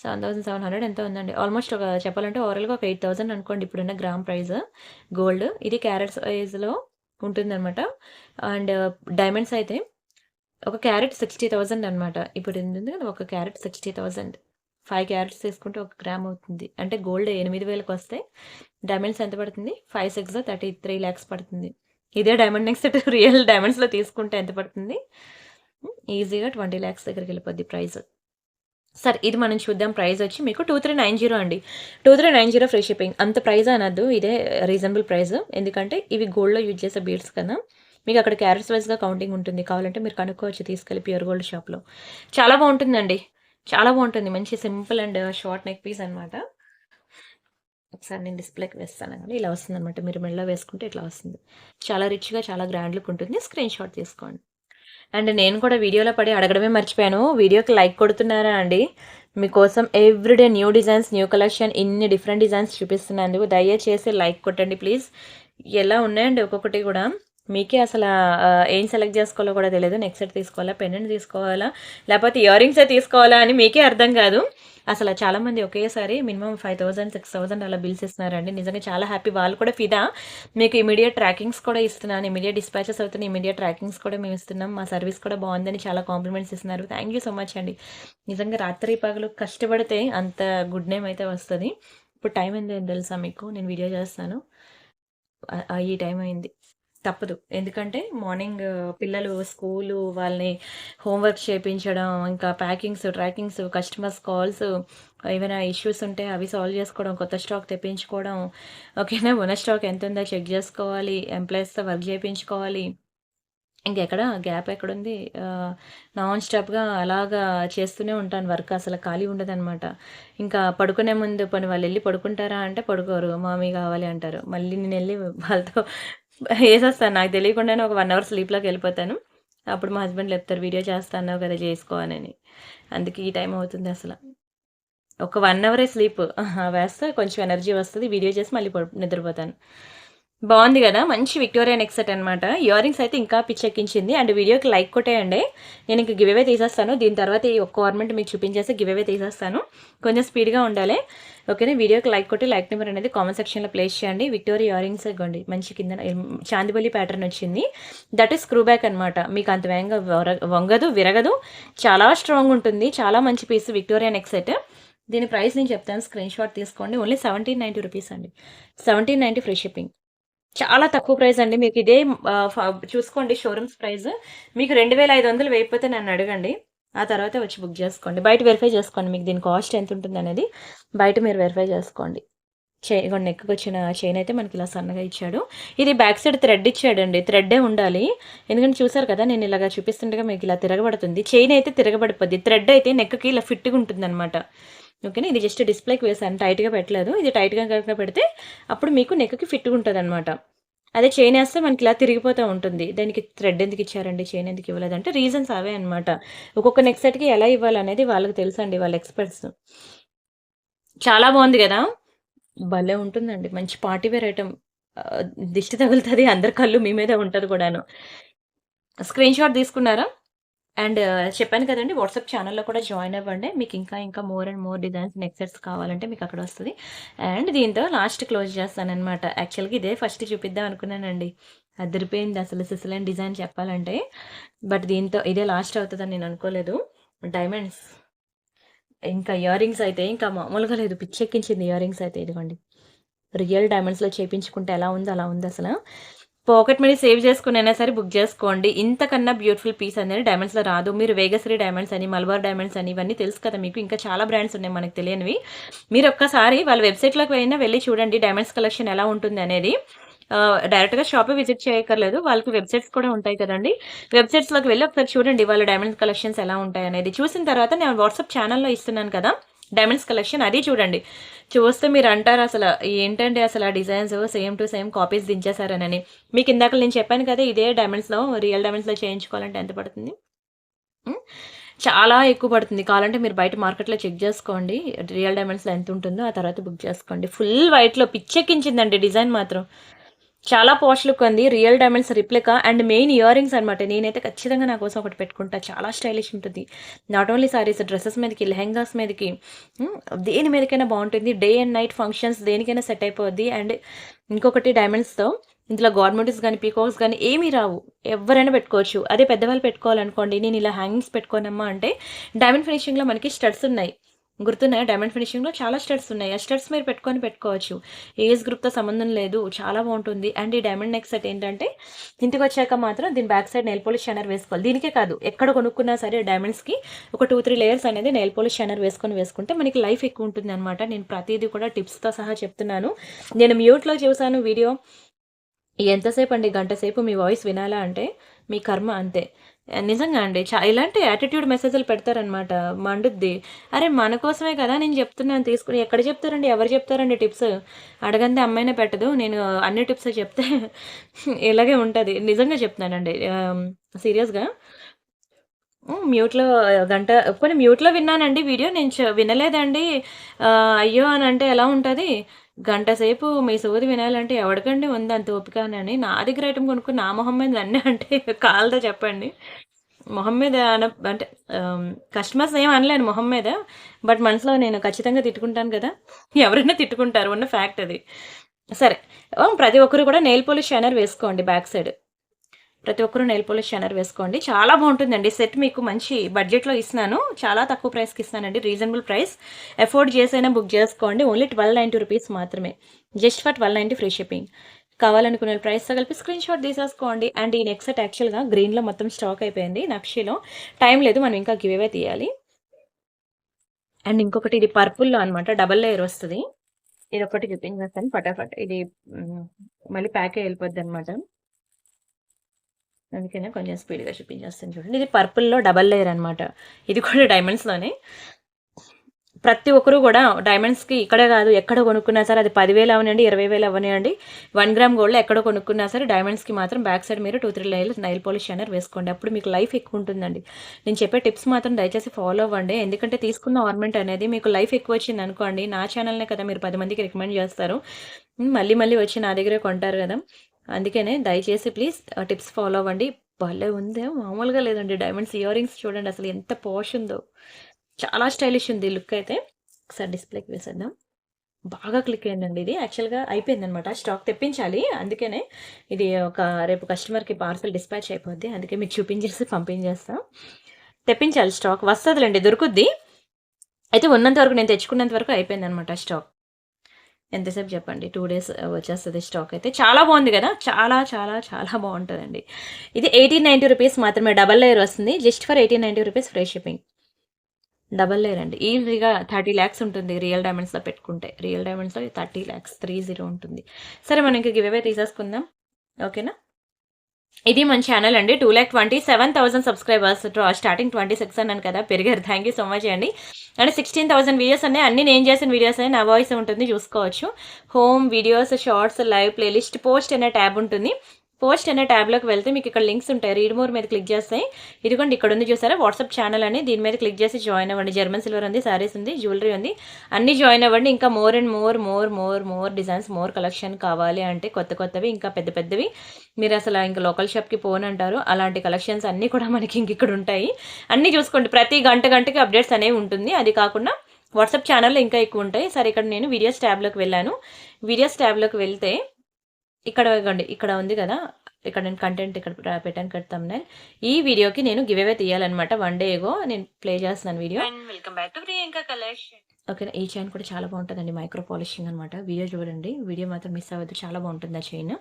7,700 ఎంతో ఉందండి. ఆల్మోస్ట్ చెప్పాలంటే ఓవరాల్‌గా ఒక 8,000 అనుకోండి ఇప్పుడున్న గ్రామ్ ప్రైస్ గోల్డ్. ఇది క్యారెట్స్ వైస్‌లో ఉంటుందనమాట. అండ్ డైమండ్స్ అయితే ఒక క్యారెట్ 60,000 అనమాట. ఇప్పుడు ఏంటంటే ఒక క్యారెట్ 60,000. 5 క్యారెట్స్ తీసుకుంటే ఒక గ్రామ్ అవుతుంది. అంటే గోల్డ్ 8,000కొస్తే డైమండ్స్ ఎంత పడుతుంది? 5, 6 33 లాక్స్ పడుతుంది. ఇదే డైమండ్ నెక్స్ట్ రియల్ డైమండ్స్‌లో తీసుకుంటే ఎంత పడుతుంది? ఈజీగా 20 లాక్స్ దగ్గరికెళ్ళిపోద్ది ప్రైస్. సరే ఇది మనం చూద్దాం ప్రైజొచ్చి మీకు 2390 అండి. 2390 ఫ్రీ షిప్పింగ్. అంత ప్రైజ్ అనొద్దు. ఇదే రీజనబుల్ ప్రైస్. ఎందుకంటే ఇవి గోల్డ్‌లో యూజ్ చేసే బీడ్స్ కదా! మీకు అక్కడ క్యారెట్స్ వైస్‌గా కౌంటింగ్ ఉంటుంది. కావాలంటే మీరు కనుక్కోవచ్చు తీసుకెళ్ళి ప్యూర్ గోల్డ్ షాప్‌లో. చాలా బావుంటుందండి. చాలా బావుంటుంది. మంచి simple and short neck piece అనమాట. ఒకసారి నేను డిస్‌ప్లేకి వేస్తానండి. ఇలా వస్తుందనమాట. మీరు మెడలో వేసుకుంటే ఇట్లా వస్తుంది. చాలా రిచ్‌గా చాలా గ్రాండ్ లుక్ ఉంటుంది. స్క్రీన్ షాట్ తీసుకోండి. అండ్ నేను కూడా వీడియోలో పడి అడగడమే మర్చిపోయాను. వీడియోకి లైక్ కొడుతున్నారా అండి? మీకోసం everyday new designs, new collection ఇన్ని డిఫరెంట్ డిజైన్స్ చూపిస్తున్నందుకు దయచేసి లైక్ కొట్టండి ప్లీజ్. ఎలా ఉన్నాయండి ఒక్కొక్కటి కూడా. మీకే అసల ఏం సెలెక్ట్ చేసుకోవాలో కూడా తెలీదు. నెక్ సెట్ తీసుకోవాలా? పెండెంట్ తీసుకోవాలా? లేకపోతే ఇయర్ రింగ్సే తీసుకోవాలా అని మీకే అర్థం కాదు. అసల చాలామంది ఒకేసారి మినిమమ్ 5,000, 6,000 అలా బిల్స్ ఇస్తున్నారండి. నిజంగా చాలా హ్యాపీ. వాళ్ళు కూడా ఫిదా. మీకు ఇమ్మీడియేట్ ట్రాకింగ్స్ కూడా ఇస్తున్నాను. ఇమ్మీడియేట్ డిస్పాచెస్ అవుతున్నాయి. ఇమ్మీడియేట్ ట్రాకింగ్స్ కూడా మేము ఇస్తున్నాం. మా సర్వీస్ కూడా బావుందని చాలా కాంప్లిమెంట్స్ ఇస్తున్నారు. థ్యాంక్ యూ సో మచ్ అండి. నిజంగా రాత్రి పగలు కష్టపడితే అంత గుడ్ నేమ్ అయితే వస్తది. ఇప్పుడు టైం ఎంతయిందో తెలుసా మీకు? నేను వీడియో చేస్తాను. ఈ టైం అయింది. తప్పదు. ఎందుకంటే మార్నింగ్ పిల్లలు స్కూలు, వాళ్ళని హోంవర్క్ చేపించడం, ఇంకా ప్యాకింగ్స్, ట్రాకింగ్స్, కస్టమర్స్ కాల్స్, ఏమైనా ఇష్యూస్ ఉంటే అవి సాల్వ్ చేసుకోవడం, కొత్త స్టాక్ తెప్పించుకోవడం, ఓకేనా? ఉన్న స్టాక్ ఎంతుందో చెక్ జేసుకోవాలి, ఎంప్లాయీస్‌తో వర్క్ జేపించుకోవాలి. ఇంకెక్కడ గ్యాప్ ఎక్కడుంది? నాన్ స్టాప్‌గా అలాగా చేస్తూనే ఉంటాను వర్క్. అసలు ఖాళీ ఉండదనమాట. ఇంకా పడుకునే ముందు పోనీ వాళ్ళెళ్లి పడుకుంటారా అంటే పడుకోరు. మమ్మీ కావాలి అంటారు. మళ్ళీ నేనెళ్లి వాళ్ళతో ఏసేస్తాను. నాకు తెలియకుండానే ఒక 1 అవర్ స్లీప్‌లోకెళ్ళిపోతాను. అప్పుడు మా హస్బెండ్ లేపుతారు. "వీడియో చేస్తా అన్నావు కదా! చేసుకో" అనని. అందుకే ఈ టైం అవుతుందసల. ఒక 1 అవరే స్లీప్. వేస్తే కొంచెం ఎనర్జీ వస్తది. వీడియో చేసి మళ్ళీ నిద్రపోతాను. బావుంది గదా! మంచి విక్టోరియా నెక్ సెట్ అనమాట. ఇయర్ రింగ్స్ అయితే ఇంకా పిచ్చెక్కించింది. అండ్ వీడియోకి లైక్ కొట్టేయండి. నేను ఇంక గివ్ అవే తీసేస్తాను. దీని తర్వాత ఈ ఒక్క ఆర్నమెంట్ మీకు చూపించేసి గివ్ అవే తీసేస్తాను. కొంచెం స్పీడ్‌గా ఉండాలి. ఓకేనా? వీడియోకి లైక్ కొట్టి లైక్ నెంబర్ అనేది కామెంట్ సెక్షన్‌లో ప్లేస్ చేయండి. విక్టోరియా ఇయర్ రింగ్స్ ఇగోండి మంచి కిందన చాందిబొలి ప్యాటర్న్ వచ్చింది. దట్ ఈస్ స్క్రూ బ్యాక్ అనమాట. మీకు అంత వేగంగా వంగదు, విరగదు. చాలా స్ట్రాంగ్ ఉంటుంది. చాలా మంచి పీస్ విక్టోరియా నెక్ సెట్. దీని ప్రైస్ నేను చెప్తాను. స్క్రీన్ షాట్ తీసుకోండి. ఓన్లీ ₹1790 అండి. 1790 ఫ్రీ షిప్పింగ్. చాలా తక్కువ ప్రైస్ అండి. మీకు ఇదే చూసుకోండి షోరూమ్స్ ప్రైస్. మీకు 2500 వేయకపోతే నన్నడగండి. ఆ తర్వాతే వచ్చి బుక్ జేసుకోండి. బయట వెరిఫై జేసుకోండి. మీకు దీని కాస్ట్ ఎంతుంటుందనేది బయట మీరు వెరిఫై జేసుకోండి. ఇగోండి నెక్‌కొచ్చిన చైన్ అయితే మనకి ఇలా సన్నగా ఇచ్చాడు. ఇది బ్యాక్ సైడ్ థ్రెడ్ ఇచ్చాడండి. థ్రెడ్డే ఉండాలి. ఎందుకంటే చూసారు కదా! నేను ఇలాగ చూపిస్తుండగా మీకు ఇలా తిరగబడుతుంది. చైన్ అయితే తిరగబడిపోద్ది. థ్రెడ్ అయితే నెక్‌కి ఇలా ఫిట్‌గా ఉంటుందనమాట. ఓకేనా? ఇది జస్ట్ డిస్‌ప్లేకి వేసాను. టైట్‌గా పెట్టలేదు. ఇది టైట్‌గా గనుక పెడితే అప్పుడు మీకు నెక్‌కి ఫిట్‌గా ఉంటదనమాట. అదే చైనేస్తే మనకిలా తిరిగిపోతా ఉంటుంది. దానికి థ్రెడ్ ఎందుకిచ్చారండి, చైన్ ఎందుకివ్వలేదంటే రీజన్స్ అవే అనమాట. ఒక్కొక్క నెక్ సెట్‌కి ఎలా ఇవ్వాలనేది వాళ్ళకి తెలుసండి. వాళ్ళు ఎక్స్‌పర్ట్స్. చాలా బావుంది గదా! భలే ఉంటుందండి. మంచి పార్టీ వేర్ ఐటెమ్. ఆహ్, దిష్టి తగులుతది. అందరి కళ్ళు మీ మీదే ఉంటది కూడాను. స్క్రీన్ షాట్ తీసుకున్నారా? అండ్ చెప్పాను కదండీ! వాట్సాప్ ఛానెల్‌లో కూడా జాయిన్ అవ్వండి. మీకు ఇంకా ఇంకా more and more designs neck sets కావాలంటే మీకక్కడ వస్తది. అండ్ దీంతో లాస్ట్ క్లోజ్ చేస్తాననమాట. యాక్చువల్‌గా ఇదే ఫస్ట్ చూపిద్దాం అనుకున్నానండి. అదిరిపోయింది అసలు సిసలైన్ డిజైన్ చెప్పాలంటే. బట్ దీంతో ఇదే లాస్ట్ అవుతదని నేను అనుకోలేదు. డైమండ్స్ ఇంకా ఇయర్ రింగ్స్ అయితే ఇంకా మామూలుగా లేదు. పిచ్చెక్కించింది ఇయర్ రింగ్స్ అయితే ఇదిగోండి. రియల్ డైమండ్స్‌లో చేపించుకుంటే ఎలా ఉందో అలా ఉందసల. పాకెట్ మనీ సేవ్ చేసుకొనైనా సరే బుక్ చేసుకోండి. ఇంతకన్నా బ్యూటిఫుల్ పీస్ అనేది డైమండ్స్‌లో రాదు. మీరు వేగశ్రీ డైమండ్స్ అని, మలబార్ డైమండ్స్ అని ఇవన్నీ తెలుసు కదా మీకు. ఇంకా చాలా బ్రాండ్స్ ఉన్నాయి మనకు తెలియనివి. మీరొక్కసారి వాళ్ళ వెబ్‌సైట్‌లోకి అయినా వెళ్లి చూడండి డైమండ్స్ కలెక్షన్ ఎలా ఉంటుంది అనేది. డైరెక్ట్‌గా షాపే విజిట్ చేయక్కర్లేదు. వాళ్ళకి వెబ్‌సైట్స్ కూడా ఉంటాయి కదండీ! వెబ్‌సైట్స్‌లోకి వెళ్లి ఒకసారి చూడండి వాళ్ళ డైమండ్ కలెక్షన్స్ ఎలా ఉంటాయనేది. చూసిన తర్వాత నేను వాట్సాప్ ఛానెల్‌లో ఇస్తున్నాను కదా! డైమండ్స్ కలెక్షన్ అది చూడండి. చూస్తే మీరంటారసల ఏంటండి అసల ఆ designs same to same copies దించేసారనని. మీకు ఇందాక నేను చెప్పాను కదా! ఇదే డైమండ్స్‌లో రియల్ డైమండ్స్‌లో చేయించుకోవాలంటే ఎంత పడుతుంది? హ్మ్. చాలా ఎక్కువ పడుతుంది. కావాలంటే మీరు బయట మార్కెట్‌లో చెక్ జేసుకోండి. రియల్ డైమండ్స్‌లో ఎంతుంటుందో ఆ తర్వాత బుక్ చేసుకోండి. ఫుల్ వైట్‌లో పిచ్చెక్కించిందండి డిజైన్ మాత్రం. చాలా పాష్ లుక్ ఉంది. Real diamonds replica and main year rings అనమాట. నేనైతే ఖచ్చితంగా నా కోసం ఒకటి పెట్టుకుంటా. చాలా స్టైలిష్ ఉంటది. నాట్ ఓన్లీ సారీస్, డ్రెసెస్ మీదకి, లెహెంగాస్ మీదకి హ్మ్. దేని మీదకైనా బావుంటుంది. డే అండ్ నైట్ ఫంక్షన్స్ దేనికైనా సెట్ అయిపోద్ది. అండ్ ఇంకొకటి డైమండ్స్‌తో ఇందులో గార్మెంట్స్ గాని, పీకాక్స్ గాని ఏమీ రావు. ఎవ్వరైనా పెట్టుకోవచ్చు. అదే పెద్దవాళ్ళు పెట్టుకోవాలనుకోండి, నేను ఇలా హ్యాంగింగ్స్ పెట్టుకోనమ్మా అంటే డైమండ్ ఫినిషింగ్‌లో మనకి స్టడ్స్ ఉన్నాయి. గుర్తున్నాయా? డైమండ్ ఫినిషింగ్‌లో చాలా స్టడ్స్ ఉన్నాయి. ఆ స్టడ్స్ మీరు పెట్టుకోవచ్చు. ఏజ్ గ్రూప్‌తో సంబంధం లేదు. చాలా బావుంటుంది. అండ్ ఈ డైమండ్ నెక్ సెట్ ఏంటంటే ఇంటికొచ్చాక మాత్రం దీని back side nail polish shiner వేసుకోవాలి. దీనికే కాదు ఎక్కడ కొనుక్కున్నా సరే డైమండ్స్‌కి ఒక 2, 3 లేయర్స్ అనేది నెయిల్ పాలిష్ షైనర్ వేసుకుంటే మనకి లైఫ్ ఎక్కువ ఉంటుందనమాట. నేను ప్రతీది కూడా టిప్స్‌తో సహా చెప్తున్నాను. నేను మ్యూట్‌లో చూసాను వీడియో. ఎంతసేపండి గంట సేపు మీ వాయిస్ వినాలా అంటే, మీ కర్మ అంతే. నిజంగా అండి. ఇలాంటి యాటిట్యూడ్ మెసేజ్‌లు పెడతారనమాట. మండుద్ది. అరే! మన కోసమే కదా నేను చెప్తున్నాను తీసుకొని ఎక్కడ చెప్తారండి? ఎవరు చెప్తారండి టిప్స్? అడగందే అమ్మాయినే పెట్టదు. నేను అన్ని టిప్స్ చెప్తే ఇలాగే ఉంటది. నిజంగా చెప్తున్నానండి. సీరియస్‌గా. మ్యూట్‌లో పోనీ మ్యూట్‌లో విన్నానండి వీడియో. నేను వినలేదండి. అయ్యో! అనంటే ఎలా ఉంటది? గంట సేపు మీ సోది వినాలంటే ఎవడికండి ఉంది అంత ఓపిక అని. నా దగ్గర ఐటెమ్ కొనుక్కొని నా మొహం మీద నన్నే అంటే కాలదా చెప్పండి? మొహం మీద అంటే కస్టమర్స్ ఏం అనలేను మొహం మీద. బట్ మనసులో నేను ఖచ్చితంగా తిట్టుకుంటాను కదా! ఎవరైనా తిట్టుకుంటారు. ఉన్న ఫ్యాక్ట్ అది. సరే. ప్రతి ఒక్కరు కూడా నెయిల్ పాలిష్ షైనర్ వేసుకోండి బ్యాక్ సైడ్. ప్రతి ఒక్కరు నెయిల్ పాలిష్ షైనర్ వేసుకోండి. చాలా బావుంటుందండి. సెట్ మీకు మంచి బడ్జెట్‌లో ఇస్తున్నాను. చాలా తక్కువ ప్రైస్‌కి ఇస్తున్నానండి. Reasonable price. అఫోర్డ్ చేసైనా బుక్ చేసుకోండి. ఓన్లీ ₹1290 మాత్రమే. Just for 1290 free shipping. కావాలనుకునే ప్రైస్‌తో కలిపి స్క్రీన్ షాట్ తీసేసుకోండి. అండ్ ఈ నెక్ సెట్ యాక్చువల్‌గా గ్రీన్‌లో మొత్తం స్టాక్ అయిపోయింది. నక్షిలో టైం లేదు. మనం ఇంకా గివ్ అవే తీయాలి. అండ్ ఇంకొకటి ఇది పర్పుల్‌లో అనమాట. డబుల్ లేయర్ వస్తది. ఇదొక్కటి చూపించేస్తాను ఫటాఫట్. ఇది హ్మ్, మళ్ళీ ప్యాకే వెళ్ళిపోద్దనమాట. అందుకనే కొంచెం స్పీడ్‌గా చూపించేస్తాను చూడండి. ఇది పర్పుల్‌లో డబుల్ లేయర్ అనమాట. ఇది కూడా డైమండ్స్‌లోనే. ప్రతి ఒక్కరు కూడా డైమండ్స్‌కి ఇక్కడే కాదు ఎక్కడ కొనుక్కున్నా సరే అది 10,000 అవ్వనియండి, 20,000 అవ్వనియండి, 1 గ్రామ్ గోల్డ్‌లో ఎక్కడ కొనుక్కున్నా సరే డైమండ్స్‌కి మాత్రం బ్యాక్ సైడ్ మీరు 2, 3 లేయర్స్ నైల్ పాలిష్ షైనర్ వేసుకోండి. అప్పుడు మీకు లైఫ్ ఎక్కువ ఉంటుందండి. నేను చెప్పే టిప్స్ మాత్రం దయచేసి ఫాలో అవ్వండి. ఎందుకంటే తీసుకున్న ఆర్నమెంట్ అనేది మీకు లైఫ్ ఎక్కువ వచ్చిందనుకోండి, నా ఛానల్‌నే కదా మీరు 10 మందికి రికమెండ్ చేస్తారు. మళ్ళీ మళ్ళీ వచ్చి నా దగ్గరే కొంటారు కదా! అందుకనే దయచేసి ప్లీజ్ టిప్స్ ఫాలో అవ్వండి. భలే ఉంది. మామూలుగా లేదండి. డైమండ్స్ ఇయర్ రింగ్స్ చూడండి అసలు ఎంత పాష్ ఉందో. చాలా స్టైలిష్ ఉంది లుక్ అయితే. ఒకసారి డిస్‌ప్లేకి వేసేద్దాం. బాగా క్లిక్ అయిందండి ఇది. యాక్చువల్‌గా అయిపోయిందనమాట. స్టాక్ తెప్పించాలి. అందుకనే ఇది రేపు కస్టమర్‌కి పార్సెల్ డిస్పాచ్ అయిపోద్ది. అందుకే మీకు చూపించేసి పంపించేస్తా. తెప్పించాలి స్టాక్. వస్తదిలెండి దొరుకుద్ది. అయితే ఉన్నంత వరకు నేను తెచ్చుకున్నంత వరకు అయిపోయిందనమాట స్టాక్. ఎంతసేపు చెప్పండి 2 డేస్ వచ్చేస్తది స్టాక్ అయితే. చాలా బావుంది గదా! చాలా చాలా చాలా బావుంటదండి. ఇది ₹1890 మాత్రమే డబుల్ లేయర్ వస్తుంది. Just for ₹1890 free shipping. Double layer అండి. ఈజీగా 30,00,000 ఉంటుంది రియల్ డైమండ్స్‌లో పెట్టుకుంటే. రియల్ డైమండ్స్‌లో 30,00,000 30 ఉంటుంది. సరే మనం ఇంక గివ్ అవే తీసేసుకుందాం. ఓకేనా? ఇది మన ఛానల్ అండి. 2,27,000 సబ్స్క్రైబర్స్. స్టార్టింగ్ 26 అన్నాను కదా! పెరిగారు. థాంక్ యూ సో మచ్ అండి. అంటే 16,000 వీడియోస్ ఉన్నాయి. అన్నీ నేను చేసిన వీడియోసే. నా వాయిసే ఉంటుంది చూసుకోవచ్చు. Home, videos, shorts, live playlist, post అనే ట్యాబ్ ఉంటుంది. పోస్ట్ అనే ట్యాబ్‌లోకి వెళ్తే మీకు ఇక్కడ లింక్స్ ఉంటాయి. రీడ్ మోర్ మీద క్లిక్ చేస్తే ఇదిగోండి ఇక్కడ ఉంది చూసారా? వాట్సాప్ ఛానల్ అని దీని మీద క్లిక్ చేసి జాయిన్ అవ్వండి. జర్మన్ సిల్వర్ ఉంది, సారీస్ ఉంది, జ్యువెలరీ ఉంది. అన్నీ జాయిన్ అవ్వండి. ఇంకా more and more designs, more collection కావాలి అంటే కొత్త కొత్తవి ఇంకా పెద్ద పెద్దవి మీరు అసలు ఇంక లోకల్ షాప్‌కి పోనంటారు. అలాంటి కలెక్షన్స్ అన్నీ కూడా మనకి ఇక్కడ ఉంటాయి. అన్నీ చూసుకోండి. ప్రతి గంటకి అప్డేట్స్ అనేవి ఉంటుంది. అది కాకుండా వాట్సాప్ ఛానల్‌లో ఇంకా ఎక్కువ ఉంటాయి. సరే ఇక్కడ నేను వీడియోస్ ట్యాబ్‌లోకి వెళ్ళాను. వీడియోస్ ట్యాబ్‌లోకి వెళ్తే ఇక్కడ ఇగోండి ఇక్కడ ఉంది గదా! ఇక్కడ నేను కంటెంట్ ఇక్కడ పెట్టాను కదా థంబ్‌నెయిల్. ఈ వీడియోకి నేను గివ్ అవే తీయాలన్నమాట. 1 డే ఎగో నేను ప్లే చేస్తున్నాను video. And welcome back to Priyanka collection. ఓకేనా. ఈ చైన్ కూడా చాలా బావుంటదండి. మైక్రో పాలిషింగ్ అనమాట. వీడియో చూడండి. వీడియో మాత్రం మిస్ అవ్వద్దు. చాలా బావుంటుంది ఆ చైన్.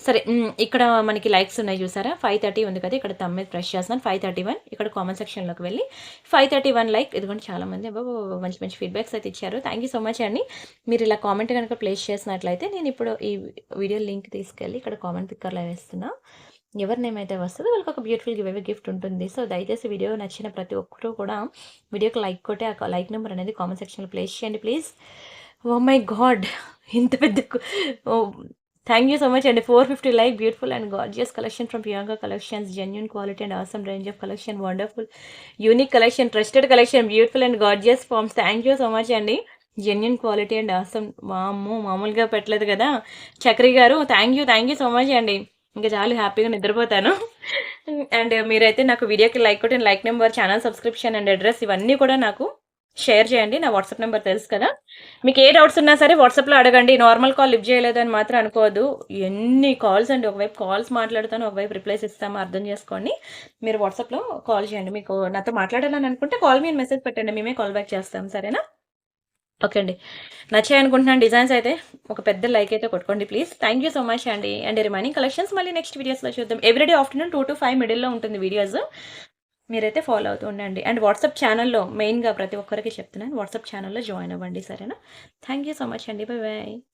సరే ఇక్కడ మనకి లైక్స్ ఉన్నాయి చూసారా? 530 ఉంది కదా! ఇక్కడ థంబ్ మీద ప్రెస్ చేస్తున్నాను. 531 ఇక్కడ కామెంట్ సెక్షన్‌లోకి వెళ్ళి 531 లైక్ ఇదిగోండి చాలా మంది అబ్బబ్బో! మంచి మంచి ఫీడ్‌బ్యాక్స్ అయితే ఇచ్చారు. థాంక్ యూ సో మచ్ అండి. మీరు ఇలా కామెంట్ గనుక ప్లేస్ చేసినట్లయితే నేను ఇప్పుడు ఈ వీడియో లింక్ తీసుకెళ్ళి ఇక్కడ కామెంట్ పిక్కర్‌లో వేస్తున్నా. ఎవరి నేమ్ అయితే వస్తదో వాళ్ళకి ఒక బ్యూటిఫుల్ గివ్ అవే గిఫ్ట్ ఉంటుంది. సో, దయచేసి వీడియో నచ్చిన ప్రతి ఒక్కరు కూడా వీడియోకి లైక్ కొట్టి ఆ లైక్ నెంబర్ అనేది కామెంట్ సెక్షన్‌లో ప్లేస్ చేయండి ప్లీజ్. Oh my god! ఇంత పెద్ద oh! Thank you so much అండి. 450 like beautiful and gorgeous collection from Priyanka collections. Genuine quality and awesome range of collection. Wonderful unique collection. Trusted collection. Beautiful and gorgeous forms. Thank you so much అండి. Genuine quality and awesome. వామ్మో! మామూలుగా పెట్టలేదు కదా! చక్రి గారు thank you so much అండి. ఇంక చాలు హ్యాపీగా నిద్రపోతాను. అండ్ మీరైతే నాకు వీడియోకి లైక్ కొట్టి like number, channel subscription and address ఇవన్నీ కూడా నాకు షేర్ చేయండి. నా వాట్సాప్ నెంబర్ తెలుసు కదా! మీకు ఏ డౌట్స్ ఉన్నా సరే వాట్సాప్‌లో అడగండి. నార్మల్ కాల్ లిఫ్ట్ చేయలేదు అని మాత్రం అనుకోవద్దు. ఎన్ని కాల్స్ అండి. ఒకవైపు కాల్స్ మాట్లాడతాను, ఒకవైపు రిప్లైస్ ఇస్తాము అర్థం చేసుకోండి. మీరు వాట్సాప్‌లో కాల్ చేయండి. మీకు నాతో మాట్లాడాలని అనుకుంటే కాల్ మీ అని మెసేజ్ పెట్టండి. మేమే కాల్ బ్యాక్ చేస్తాం. సరేనా? ఓకే అండి. నచ్చాయనుకుంటున్నాను డిజైన్స్ అయితే. ఒక పెద్ద లైక్ అయితే కొట్టుకోండి please. Thank you so much అండి. అండ్ రిమైనింగ్ కలెక్షన్స్ మళ్ళీ నెక్స్ట్ వీడియోస్‌లో చూద్దాం. ఎవ్రీడే ఆఫ్టర్‌నూన్ 2-5 మిడిల్‌లో ఉంటుంది వీడియోస్. మీరైతే ఫాలో అవుతూ ఉండండి. అండ్ వాట్సాప్ ఛానల్‌లో మెయిన్‌గా ప్రతి ఒక్కరికి చెప్తున్నాను. వాట్సాప్ ఛానల్‌లో జాయిన్ అవ్వండి. సరేనా? థాంక్ యూ సో మచ్ అండి. By by.